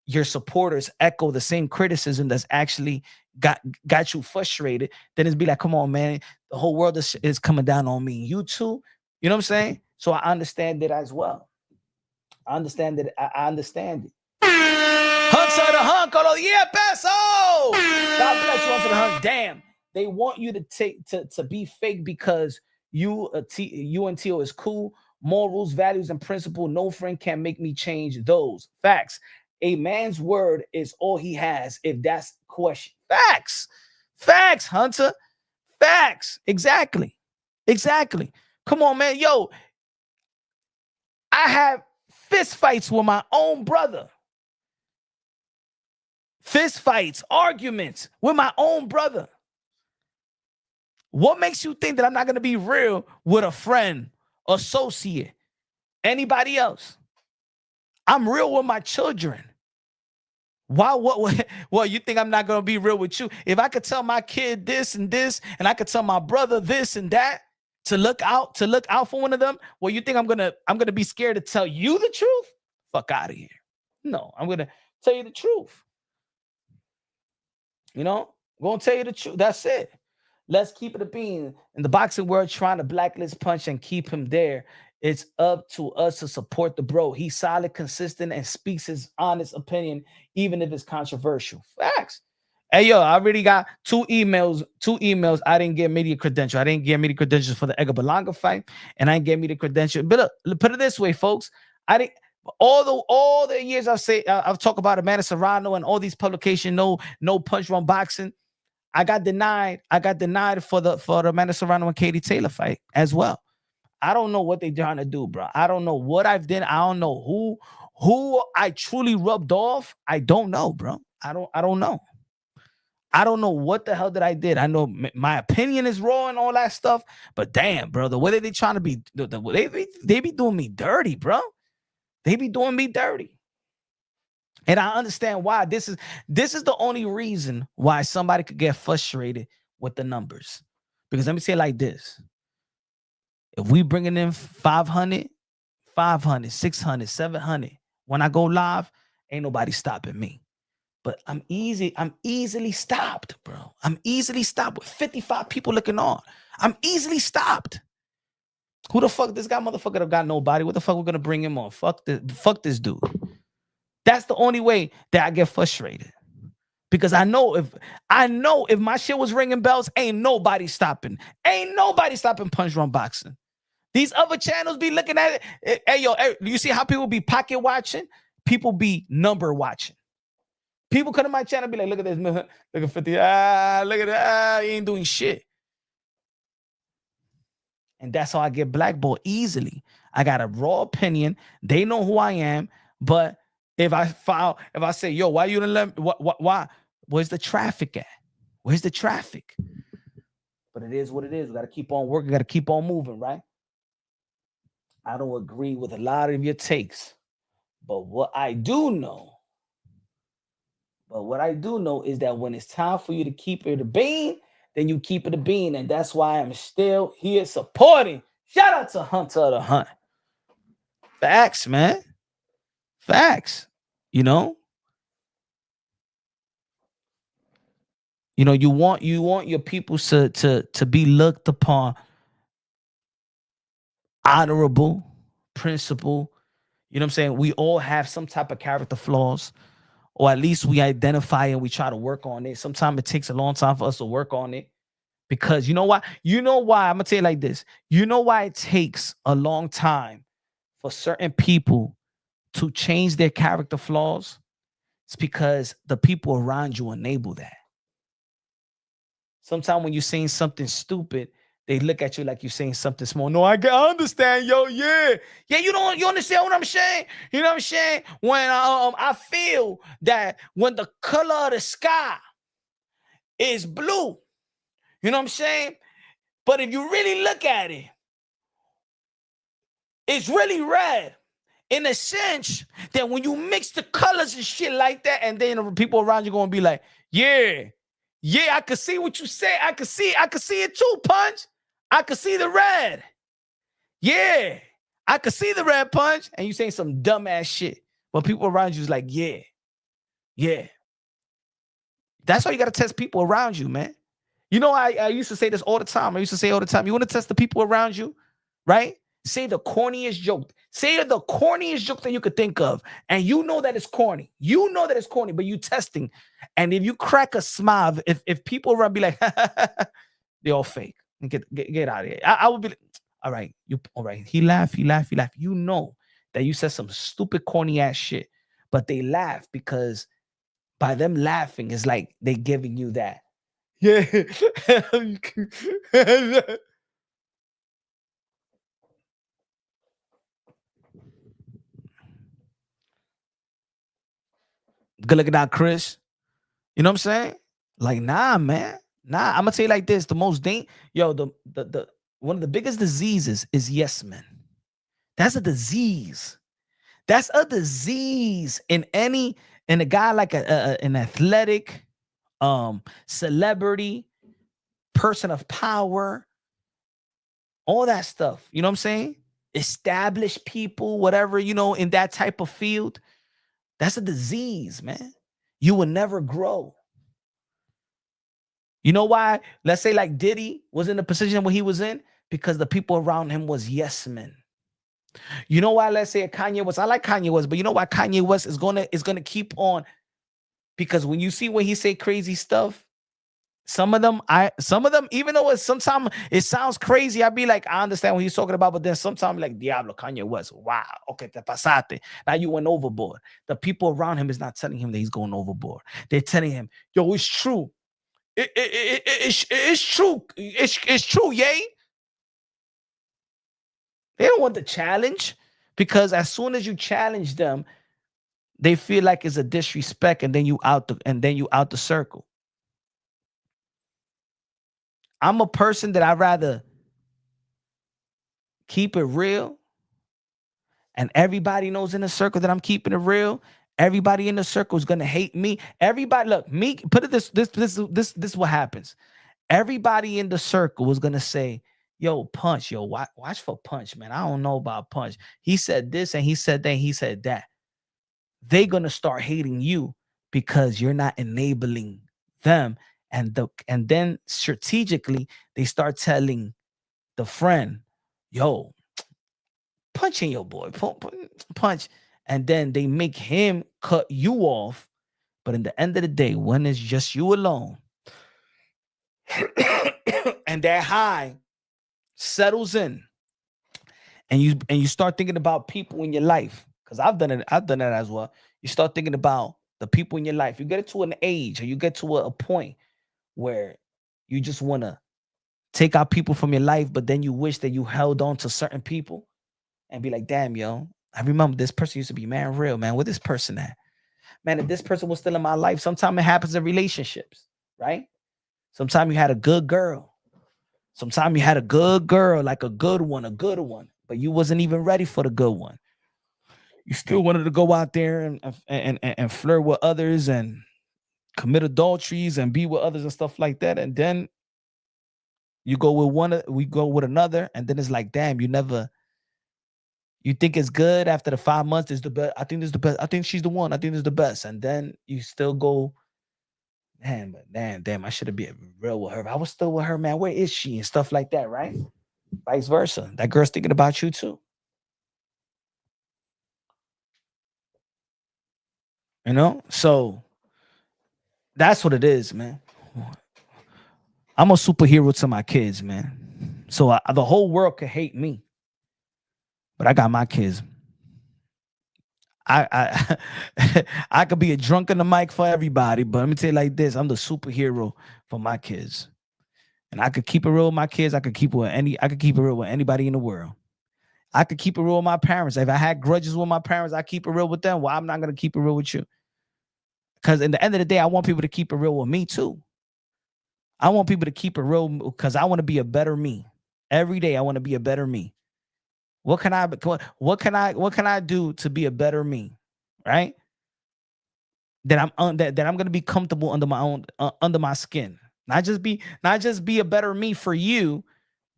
your supporters echo the same criticism that's actually got you frustrated, then it's be like, come on, man, the whole world is coming down on me. You too, you know what I'm saying? So I understand it as well. I understand it. I understand it. Hunter the hunk, yeah, peso. God bless you, Hunter the hunk. Damn. They want you to be fake because you and Teo is cool. Morals, values, and principle. No friend can make me change those. Facts. A man's word is all he has. If that's the question. Facts, Hunter. Facts. Exactly. Come on, man. Yo, I have fist fights with my own brother. Fist fights, arguments with my own brother. What makes you think that I'm not going to be real with a friend associate, anybody else. I'm real with my children. Why? What? You think I'm not gonna be real with you? If I could tell my kid this and this, and I could tell my brother this and that to look out for one of them, well, you think I'm gonna be scared to tell you the truth? Fuck out of here. No, I'm gonna tell you the truth. You know, I'm gonna tell you the truth. That's it. Let's keep it a bean. In the boxing world, trying to blacklist Punch and keep him there. It's up to us to support the bro. He's solid, consistent, and speaks his honest opinion, even if it's controversial. Facts. Hey, yo, I already got two emails. I didn't get media credential. I didn't get media credentials for the Edgar Berlanga fight, and I didn't get media credential. But look, put it this way, folks. I didn't. All the years I've talked about Amanda Serrano and all these publications, no Punch Run Boxing. I got denied. For the Amanda Serrano and Katie Taylor fight as well. I don't know what they're trying to do, bro. I don't know what I've done. I don't know who I truly rubbed off. I don't know, bro. I don't know. I don't know what the hell that I did. I know my opinion is raw and all that stuff, but damn, bro, the way they trying to be, they be doing me dirty, bro. They be doing me dirty. And I understand why. This is the only reason why somebody could get frustrated with the numbers. Because let me say it like this. If we bringing in 500, 600, 700, when I go live, ain't nobody stopping me. But I'm easily stopped, bro. I'm easily stopped with 55 people looking on. I'm easily stopped. Who the fuck this guy motherfucker have got nobody? What the fuck we're gonna bring him on? Fuck this dude. That's the only way that I get frustrated. Because I know if my shit was ringing bells, ain't nobody stopping. Ain't nobody stopping Punch Run Boxing. These other channels be looking at it. Hey, yo, you see how people be pocket watching? People be number watching. People come to my channel and be like, look at this, look at 50. Look at that. He ain't doing shit. And that's how I get blackballed easily. I got a raw opinion. They know who I am. But if I say, yo, why you didn't let me, why? Where's the traffic at? Where's the traffic? But it is what it is. We got to keep on working. Got to keep on moving, right? I don't agree with a lot of your takes. But what I do know is that when it's time for you to keep it a bean, then you keep it a bean. And that's why I'm still here supporting. Shout out to Hunter of the Hunt. Facts, man. Facts. You know, you want your people to be looked upon honorable, principle. You know what I'm saying? We all have some type of character flaws, or at least we identify and we try to work on it. Sometimes it takes a long time for us to work on it. Because you know why? I'm gonna tell you like this. You know why it takes a long time for certain people to change their character flaws? It's because the people around you enable that. Sometimes when you're saying something stupid, they look at you like you're saying something small. No, I understand, yo. Yeah. You understand what I'm saying? You know what I'm saying? When I feel that when the color of the sky is blue, you know what I'm saying? But if you really look at it, it's really red. In a sense that when you mix the colors and shit like that, and then the people around you gonna be like, yeah, I can see what you say. I can see it too, Punch. I can see the red. Yeah, I can see the red, Punch. And you saying some dumbass shit. But people around you is like, yeah. That's why you gotta test people around you, man. You know, I used to say this all the time. You want to test the people around you, right? Say the corniest joke. Say the corniest joke that you could think of. And you know that it's corny. But you testing. And if you crack a smile, if people around be like, they're all fake. Get out of here. I would be like, all right. He laughed. You know that you said some stupid, corny ass shit. But they laugh because by them laughing, it's like they giving you that. Yeah. Good looking out, Chris. You know what I'm saying? Like, nah, man. Nah, I'm gonna tell you like this. The one of the biggest diseases is yes men. That's a disease. That's a disease in a guy like an athletic, celebrity, person of power, all that stuff. You know what I'm saying? Established people, whatever, in that type of field. That's a disease, man. You will never grow. You know why? Let's say like Diddy was in the position where he was in because the people around him was yes men. You know why? Let's say a Kanye West. I like Kanye West, but you know why Kanye West is gonna keep on? Because when you see when he say crazy stuff, some of them, even though sometimes it sounds crazy, I'd be like, I understand what he's talking about, but then sometimes like Diablo, Kanye West, wow, okay, te pasate. Now you went overboard. The people around him is not telling him that he's going overboard. They're telling him, yo, it's true. It's true. It's true, yay. They don't want the challenge because as soon as you challenge them, they feel like it's a disrespect, and then you out the circle. I'm a person that I'd rather keep it real, and everybody knows in the circle that I'm keeping it real. Everybody in the circle is gonna hate me. Everybody, look, me. Put it this is what happens. Everybody in the circle was gonna say, "Yo, Punch, yo, watch for Punch, man. I don't know about Punch. He said this and he said that. He said that." They're gonna start hating you because you're not enabling them, and then strategically they start telling the friend, "Yo, punching your boy, punch," and then they make him cut you off. But in the end of the day, when it's just you alone, and that high settles in, and you start thinking about people in your life, because I've done it as well. You start thinking about the people in your life. You get to an age, or you get to a point where you just want to take out people from your life, but then you wish that you held on to certain people and be like, damn, yo, I remember this person used to be man real, man. Where this person at? Man, if this person was still in my life, sometimes it happens in relationships, right? Sometimes you had a good girl. Sometimes you had a good girl, like a good one, but you wasn't even ready for the good one. You still wanted to go out there and flirt with others and commit adulteries and be with others and stuff like that. And then you go with one, we go with another, and then it's like, damn, you think it's good after the 5 months is the best. I think this is the best. I think she's the one. I think this is the best. And then you still go, man, but damn, I should have been real with her. If I was still with her, man, where is she? And stuff like that, right? Vice versa. That girl's thinking about you too. So that's what it is, man. I'm a superhero to my kids, man. So the whole world could hate me, but I got my kids. I could be a drunk in the mic for everybody, but let me tell you like this: I'm the superhero for my kids, and I could keep it real with my kids. I could keep it real with anybody in the world. I could keep it real with my parents. If I had grudges with my parents, I keep it real with them. Well, I'm not gonna keep it real with you, because in the end of the day, I want people to keep it real with me too. I want people to keep it real because I want to be a better me. Every day, I want to be a better me. What can I do to be a better me, right? That I'm gonna be comfortable under my own under my skin. Not just be a better me for you,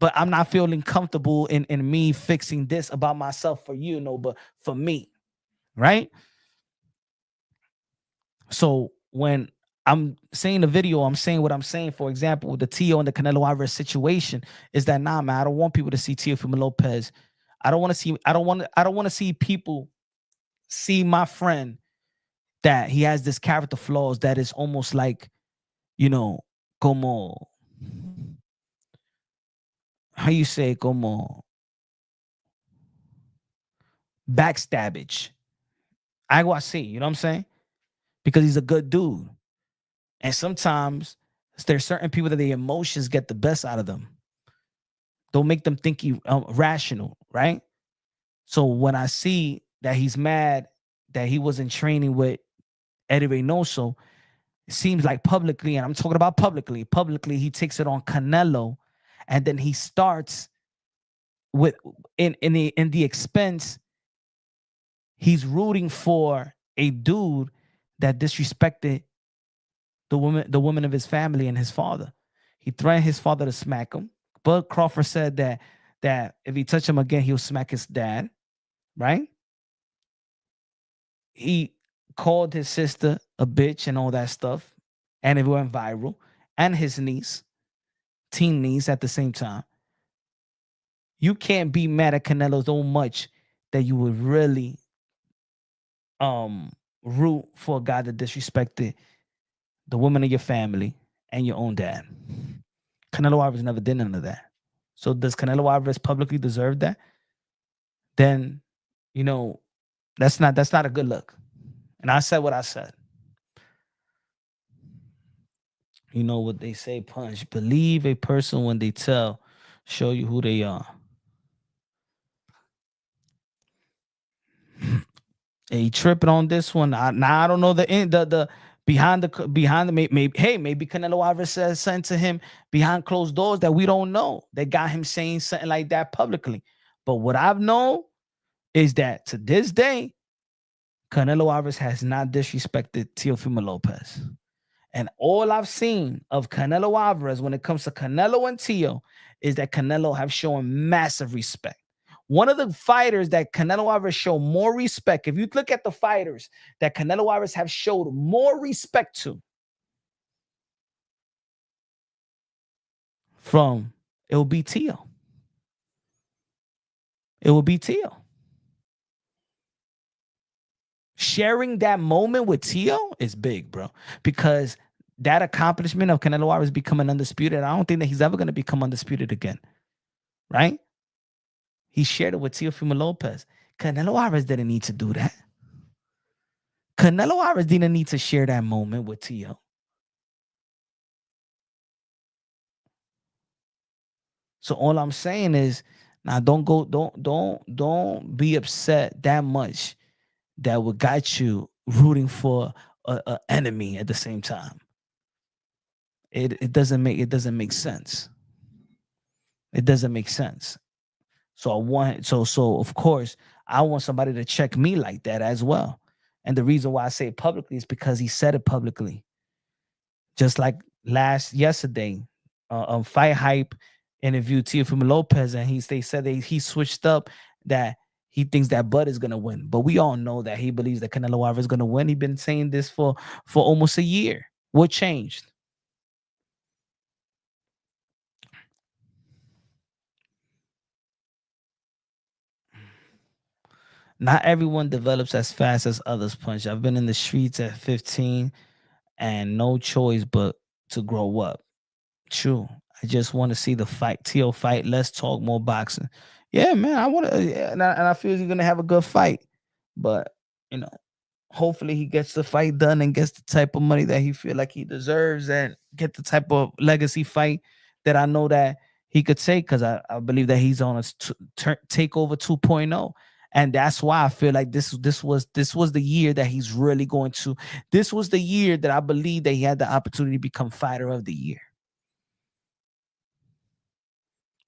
but I'm not feeling comfortable in me fixing this about myself for you, but for me, right? So when I'm saying the video, I'm saying what I'm saying. For example, with the Tio and the Canelo Alvarez situation, is that nah, man, I don't want people to see Teofimo Lopez. I don't want to see people see my friend that he has this character flaws that is almost like, como, how you say, como backstabbage. Algo así, you know what I'm saying? Because he's a good dude. And sometimes there's certain people that the emotions get the best out of them. Don't make them think rational, right? So when I see that he's mad that he wasn't training with Eddie Reynoso, it seems like publicly, and I'm talking about publicly, he takes it on Canelo, and then he starts with in the expense, he's rooting for a dude that disrespected the woman of his family and his father. He threatened his father to smack him. Bud Crawford said that if he touched him again, he'll smack his dad, right? He called his sister a bitch and all that stuff, and it went viral. And his niece, teen niece, at the same time. You can't be mad at Canelo so much that you would really root for a guy that disrespected the woman of your family and your own dad. Canelo Alvarez never did none of that. So does Canelo Alvarez publicly deserve that? Then, you know, that's not a good look. And I said what I said. You know what they say, Punch. Believe a person when they show you who they are. He tripping on this one. I don't know the behind the maybe Canelo Alvarez says something to him behind closed doors that we don't know. That got him saying something like that publicly. But what I've known is that to this day, Canelo Alvarez has not disrespected Teofimo Lopez. And all I've seen of Canelo Alvarez when it comes to Canelo and Teo is that Canelo have shown massive respect. One of the fighters that Canelo Alvarez showed more respect, if you look at the fighters that Canelo Alvarez have showed more respect to, it will be Teo. It will be Teo. Sharing that moment with Teo is big, bro, because that accomplishment of Canelo Alvarez becoming undisputed, I don't think that he's ever going to become undisputed again, right? He shared it with Teofimo Lopez. Canelo Alvarez didn't need to do that. Canelo Alvarez didn't need to share that moment with Teo. So all I'm saying is, now don't be upset that much that would got you rooting for a enemy at the same time. It doesn't make sense. It doesn't make sense. So of course I want somebody to check me like that as well. And the reason why I say it publicly is because he said it publicly. Just like yesterday, Fight Hype interviewed Teofimo Lopez, and they said that he switched up, that he thinks that Bud is gonna win. But we all know that he believes that Canelo Alvarez is gonna win. He's been saying this for almost a year. What changed? Not everyone develops as fast as others, Punch. I've been in the streets at 15 and no choice but to grow up. True. I just want to see the fight. Teo fight. Let's talk more boxing. Yeah, man. I want to, yeah, and I feel he's gonna have a good fight. But hopefully he gets the fight done and gets the type of money that he feel like he deserves, and get the type of legacy fight that I know that he could take, because I believe that he's on a takeover 2.0. And that's why I feel like this was the year that he's really going to. This was the year that I believe that he had the opportunity to become fighter of the year.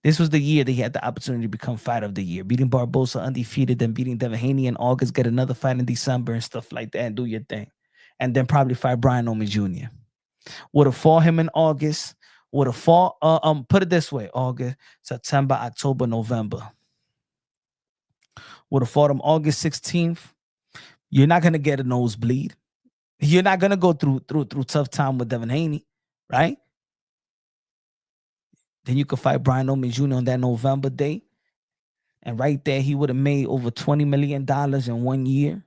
This was the year that he had the opportunity to become fighter of the year, beating Barbosa undefeated, then beating Devin Haney in August, get another fight in December and stuff like that, and do your thing. And then probably fight Brian Omi Jr. Would have fought him in August. Would have fought, put it this way, August, September, October, November. Would have fought him August 16th. You're not going to get a nosebleed. You're not going to go through tough time with Devin Haney, right? Then you could fight Brian Omi Jr. on that November date. And right there, he would have made over $20 million in 1 year.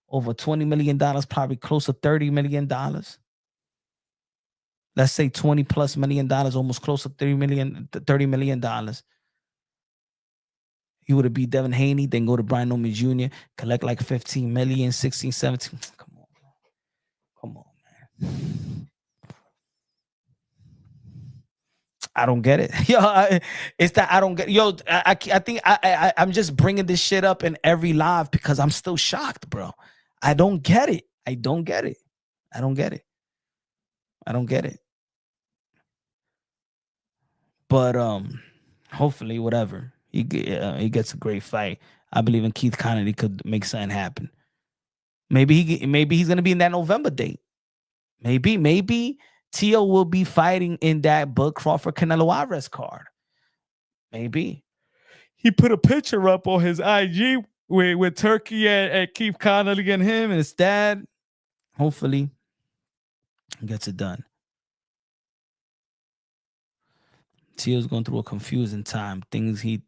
Over $20 million, probably close to $30 million. Let's say $20+ million, almost close to $30 million. He would have beat Devin Haney, then go to Brian Omi Jr., collect like 15 million, 16, 17. Come on, man. I don't get it. Yo, it's that I don't get. Yo, I think I'm just bringing this shit up in every live because I'm still shocked, bro. I don't get it. I don't get it. I don't get it. I don't get it. But hopefully, whatever. He gets a great fight. I believe in Keith Connolly could make something happen. Maybe he's gonna be in that November date. Maybe Tio will be fighting in that Bud Crawford Canelo Alvarez card. Maybe he put a picture up on his IG with Turki and Keith Connolly and him and his dad. Hopefully, he gets it done. Tio's going through a confusing time. Things he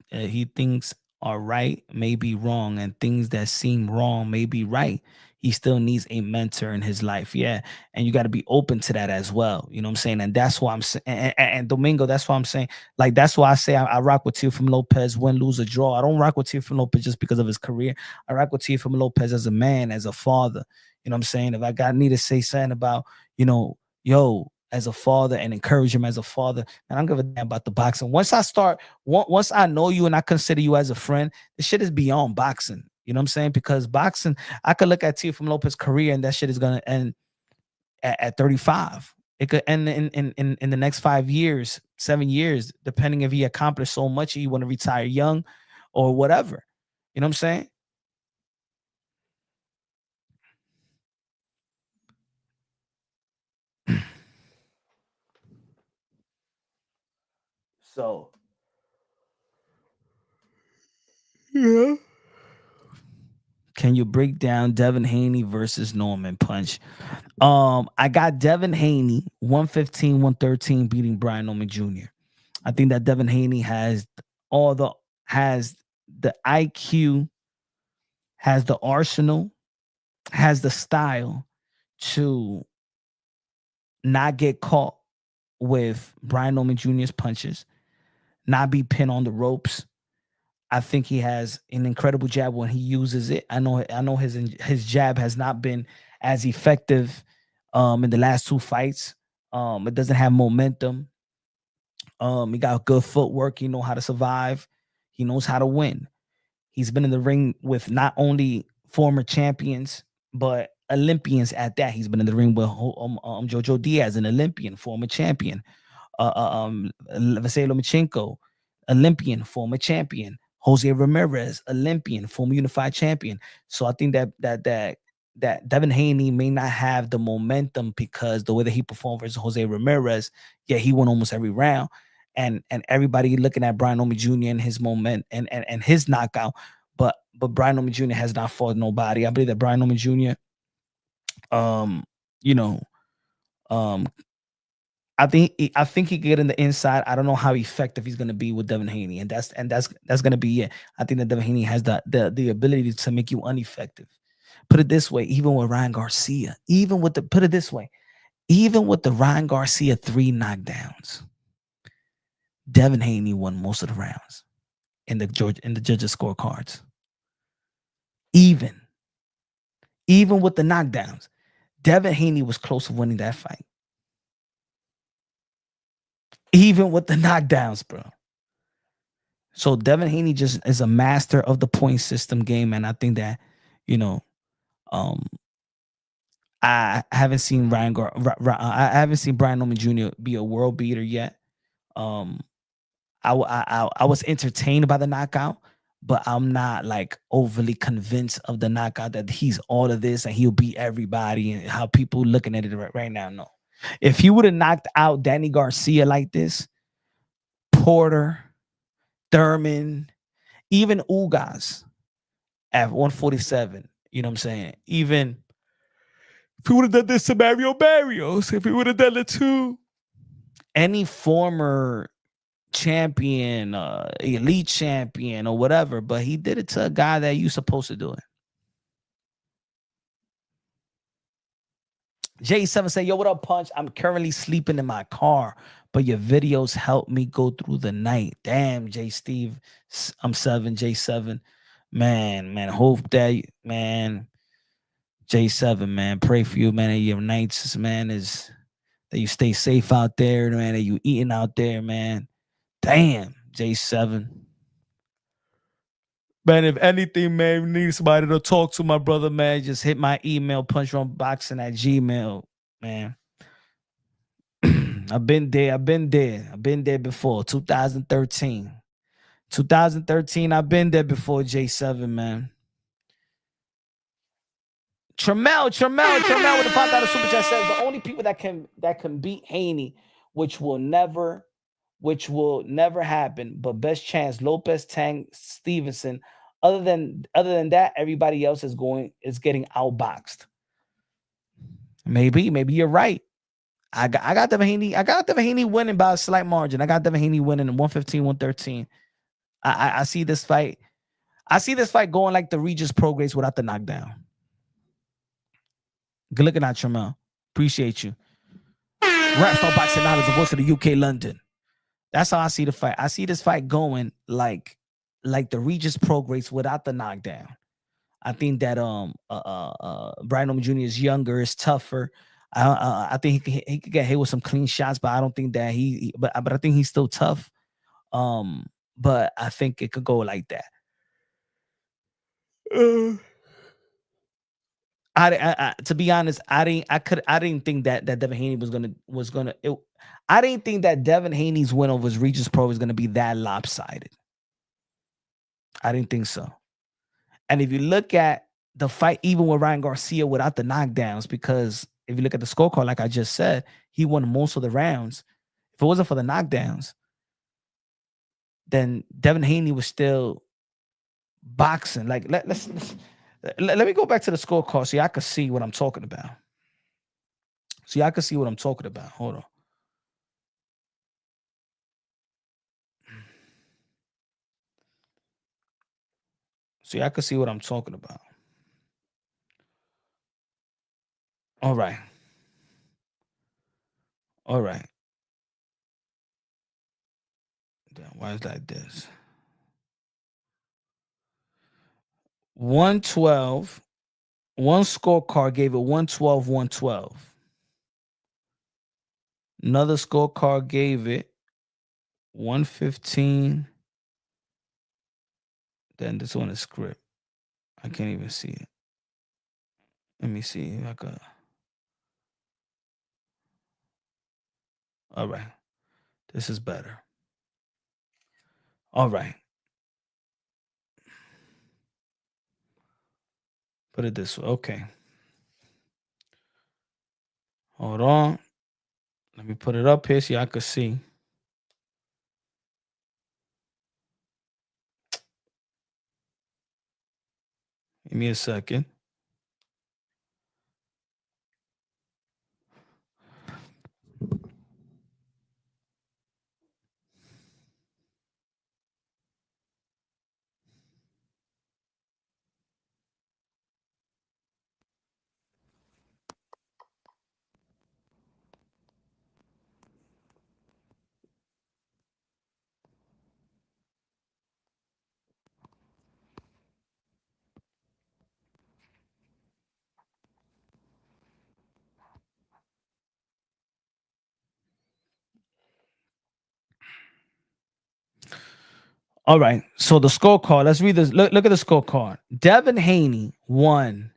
thinks are right may be wrong, and things that seem wrong may be right. He still needs a mentor in his life, yeah, and you got to be open to that as well. You know what I'm saying? And that's why I'm saying, and Domingo, that's why I'm saying, like that's why I say I rock with Teofimo Lopez, win, lose, or draw. I don't rock with Teofimo Lopez just because of his career. I rock with Teofimo Lopez as a man, as a father. You know what I'm saying? If I need to say something about, as a father and encourage him as a father. And I don't give a damn about the boxing. Once I know you and I consider you as a friend, this shit is beyond boxing. You know what I'm saying? Because boxing, I could look at Teofimo Lopez's career and that shit is gonna end at 35. It could end in the next 5 years, 7 years, depending if he accomplished so much, he want to retire young or whatever. You know what I'm saying? So yeah. Can you break down Devin Haney versus Norman Punch? I got Devin Haney 115, 113 beating Brian Norman Jr. I think that Devin Haney has the IQ, has the arsenal, has the style to not get caught with Brian Norman Jr.'s punches, not be pinned on the ropes. I think he has an incredible jab when he uses it. I know his jab has not been as effective in the last 2 fights. It doesn't have momentum. He got good footwork. He know how to survive. He knows how to win. He's been in the ring with not only former champions but Olympians at that. He's been in the ring with Jojo Diaz, an Olympian, former champion. Vasily Lomachenko, Olympian, former champion. Jose Ramirez, Olympian, former unified champion. So I think that Devin Haney may not have the momentum because the way that he performed versus Jose Ramirez, yeah, he won almost every round. And everybody looking at Brian Norman Jr. and his moment and his knockout, but Brian Norman Jr. has not fought nobody. I believe that Brian Norman Jr. You know, um, I think he could get in the inside. I don't know how effective he's gonna be with Devin Haney, and that's gonna be it. I think that Devin Haney has the ability to make you ineffective. Put it this way, even with Ryan Garcia, put it this way, even with the Ryan Garcia 3 knockdowns, Devin Haney won most of the rounds in the judges' scorecards. Even with the knockdowns, Devin Haney was close to winning that fight. Even with the knockdowns, bro. So Devin Haney just is a master of the point system game, and I think that, I haven't seen I haven't seen Brian Norman Jr. be a world beater yet. I was entertained by the knockout, but I'm not like overly convinced of the knockout that he's all of this and he'll beat everybody and how people looking at it right now. No, if he would have knocked out Danny Garcia like this, Porter, Thurman, even Ugas at 147, you know what I'm saying? Even if he would have done this to Mario Barrios, if he would have done it to any former champion, elite champion or whatever, but he did it to a guy that you supposed to do it. J7 say, yo, what up, Punch? I'm currently sleeping in my car, but your videos help me go through the night. Damn, J Steve. I'm 7, J7. Man, hope that, man, J7, man, pray for you, man, and your nights, man, is that you stay safe out there, man, that you eating out there, man. Damn, J7. Man, if anything, man, you need somebody to talk to, my brother, man, just hit my email, punchrunboxing@gmail, man. I've been there before, 2013. 2013. I've been there before, J7, man. Tremel with the $5 super chat says the only people that can beat Haney, which will never happen, but best chance Lopez, Tang, Stevenson. Other than that, everybody else is getting outboxed. Maybe you're right. I got Devin Haney. I got Devin Haney winning by a slight margin. I got Devin Haney winning 115, 113. I see this fight. I see this fight going like the Regis Prograis without the knockdown. Good looking at Tremel. Appreciate you. Rap Star Boxing Knowledge, the voice of the UK, London. That's how I see the fight. I see this fight going like the Regis Prograis without the knockdown. I think that Brian O'Malley Jr. is younger, is tougher. I think he could get hit with some clean shots, but I don't think that but I think he's still tough. But I think it could go like that. To be honest, I didn't think that Devin Haney was gonna. I didn't think that Devin Haney's win over Regis Pro was gonna be that lopsided. I didn't think so. And if you look at the fight, even with Ryan Garcia without the knockdowns, because if you look at the scorecard, like I just said, he won most of the rounds. If it wasn't for the knockdowns, then Devin Haney was still boxing. Like let me go back to the scorecard so y'all can see what I'm talking about. Hold on. So y'all can see what I'm talking about. All right. Damn, why is like this? 112. One scorecard gave it 112, 112. Another scorecard gave it 115. Then this one is script. I can't even see it. Let me see. All right. This is better. All right. Put it this way. Okay. Hold on. Let me put it up here so y'all can see. Give me a second. All right. So the scorecard, let's read this. Look at the scorecard. Devin Haney won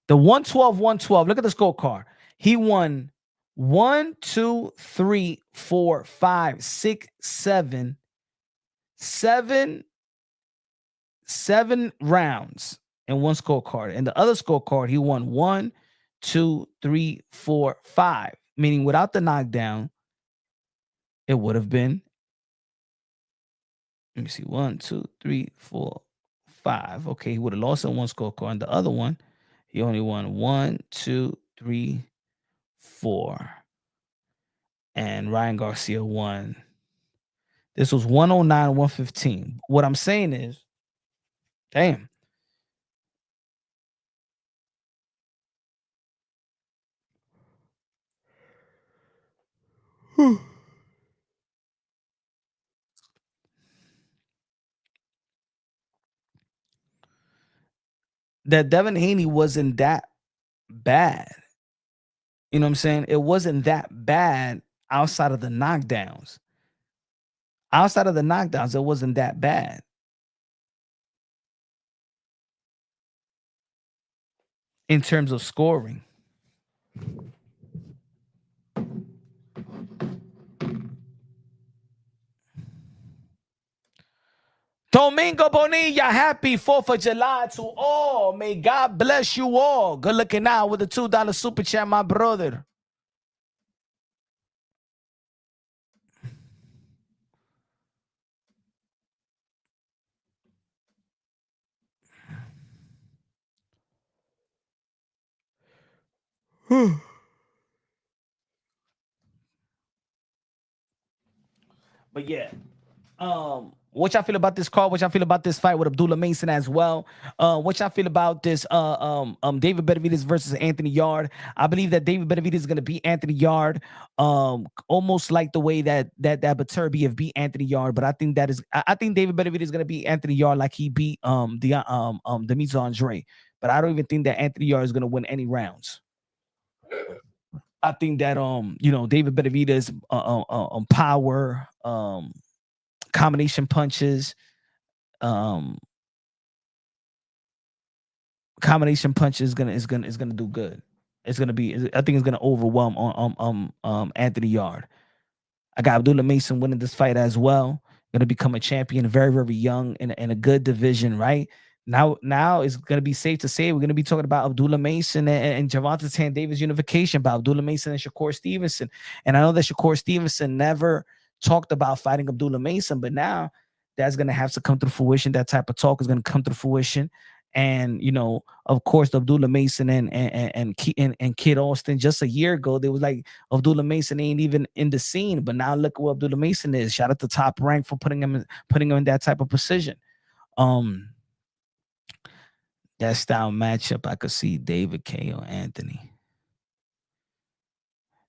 the 112, 112. Look at the scorecard. He won 1, 2, 3, 4, 5, 6, 7, 7 rounds in one scorecard. And the other scorecard, he won 1, 2, 3, 4, 5. Meaning without the knockdown, it would have been. Let me see. 1, 2, 3, 4, 5. Okay, he would have lost in one scorecard. And the other one, he only won 1, 2, 3, 4. And Ryan Garcia won. This was 109, 115. What I'm saying is, damn. That Devin Haney wasn't that bad. You know what I'm saying? It wasn't that bad outside of the knockdowns. Outside of the knockdowns, it wasn't that bad. In terms of scoring. Domingo Bonilla, happy 4th of July to all. May God bless you all. Good looking out with a $2 super chat, my brother. But yeah, what y'all feel about this call? What y'all feel about this fight with Abdullah Mason as well? What y'all feel about this? David Benavidez versus Anthony Yard. I believe that David Benavidez is going to beat Anthony Yard, almost like the way that Baturbi have beat Anthony Yard. But I think I think David Benavidez is going to beat Anthony Yard like he beat Demetrius Andre. But I don't even think that Anthony Yard is going to win any rounds. I think that David Benavidez power, combination punches, combination punch is gonna do good. I think it's gonna overwhelm Anthony Yard. I got Abdullah Mason winning this fight as well. Gonna become a champion, very, very young in a good division, right? Now it's gonna be safe to say we're gonna be talking about Abdullah Mason and Gervonta Tank Davis unification, about Abdullah Mason and Shakur Stevenson. And I know that Shakur Stevenson never talked about fighting Abdullah Mason, but now that's gonna have to come to fruition. That type of talk is gonna come to fruition. And of course, Abdullah Mason and Kid Austin, just a year ago, they was like Abdullah Mason ain't even in the scene, but now look what Abdullah Mason is. Shout out to Top Rank for putting him in that type of position. That style matchup, I could see David KO Anthony.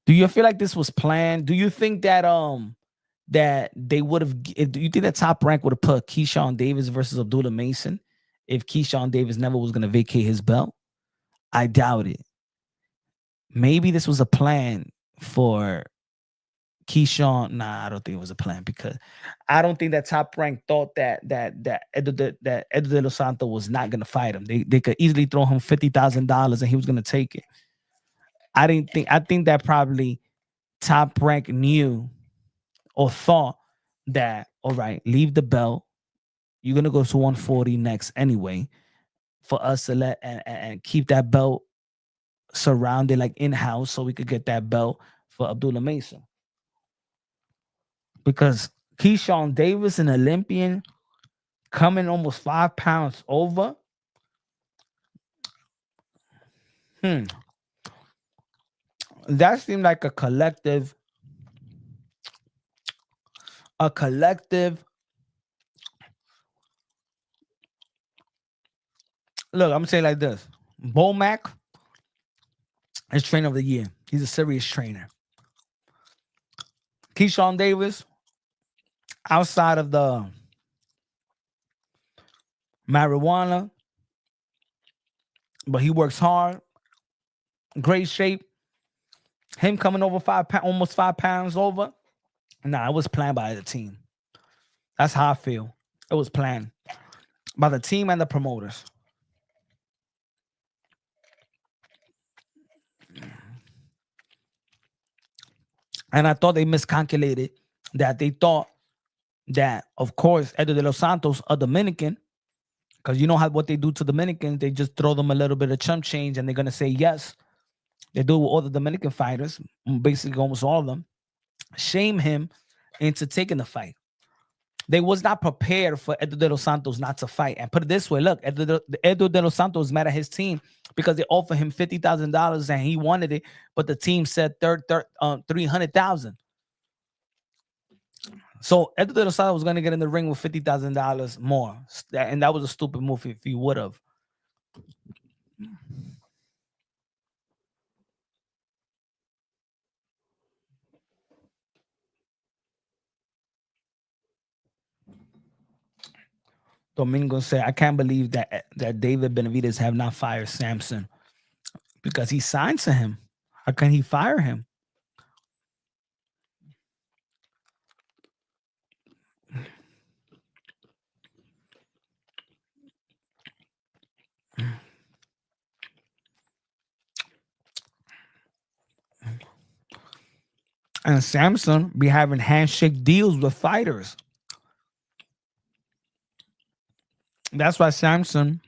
Do you feel like this was planned? Do you think that that they would have? Do you think that Top Rank would have put Keyshawn Davis versus Abdullah Mason if Keyshawn Davis never was going to vacate his belt? I doubt it. Maybe this was a plan for Keyshawn. Nah, I don't think it was a plan, because I don't think that Top Rank thought that Eduardo de los Santos was not going to fight him. They could easily throw him $50,000 and he was going to take it. I think that probably Top Rank knew or thought that, all right, leave the belt. You're going to go to 140 next anyway, for us to let and keep that belt surrounded like in-house, so we could get that belt for Abdullah Mason. Because Keyshawn Davis, an Olympian, coming almost 5 pounds over. That seemed like a collective. Look, I'm gonna say it like this: Bomac is trainer of the year. He's a serious trainer. Keyshawn Davis, outside of the marijuana, but he works hard, great shape. Him coming over almost 5 pounds over. Nah, it was planned by the team. That's how I feel. It was planned by the team and the promoters. And I thought they miscalculated that. They thought that, of course, Eduardo de los Santos, a Dominican, because you know what they do to Dominicans, they just throw them a little bit of chump change and they're going to say yes. They do with all the Dominican fighters, basically almost all of them, shame him into taking the fight. They was not prepared for Eduardo de los Santos not to fight. And put it this way, look, Eduardo de los Santos is mad at his team because they offered him $50,000 and he wanted it, but the team said $300,000. So Eduardo de los Santos was going to get in the ring with $50,000 more, and that was a stupid move if he would have. Domingo said, I can't believe that David Benavidez have not fired Samson, because he signed to him. How can he fire him? And Samson be having handshake deals with fighters. That's why Samson,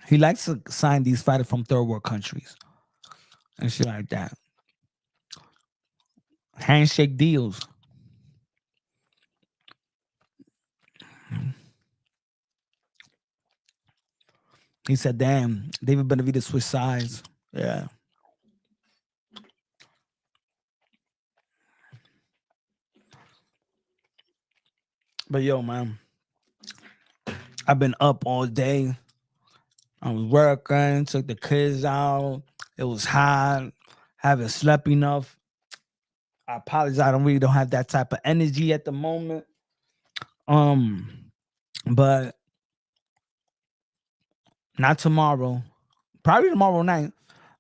he likes to sign these fighters from third world countries and shit like that. Handshake deals. He said, damn, David Benavidez switched sides. Yeah. But yo, man, I've been up all day. I was working, took the kids out. It was hot. Haven't slept enough. I apologize. I don't have that type of energy at the moment. But not tomorrow. Probably tomorrow night.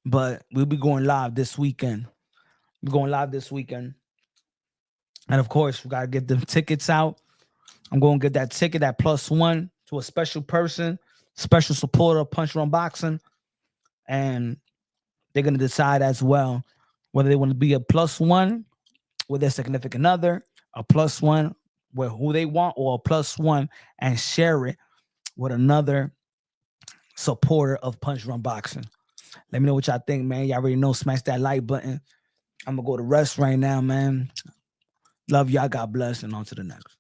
But we'll be going live this weekend. We're going live this weekend. And of course, we gotta get them tickets out. I'm going to get that ticket, that +1 to a special person, special supporter of Punch Run Boxing. And they're going to decide as well whether they want to be a +1 with their significant other, a +1 with who they want, or a +1 and share it with another supporter of Punch Run Boxing. Let me know what y'all think, man. Y'all already know, smash that like button. I'm going to go to rest right now, man. Love y'all. God bless. And on to the next.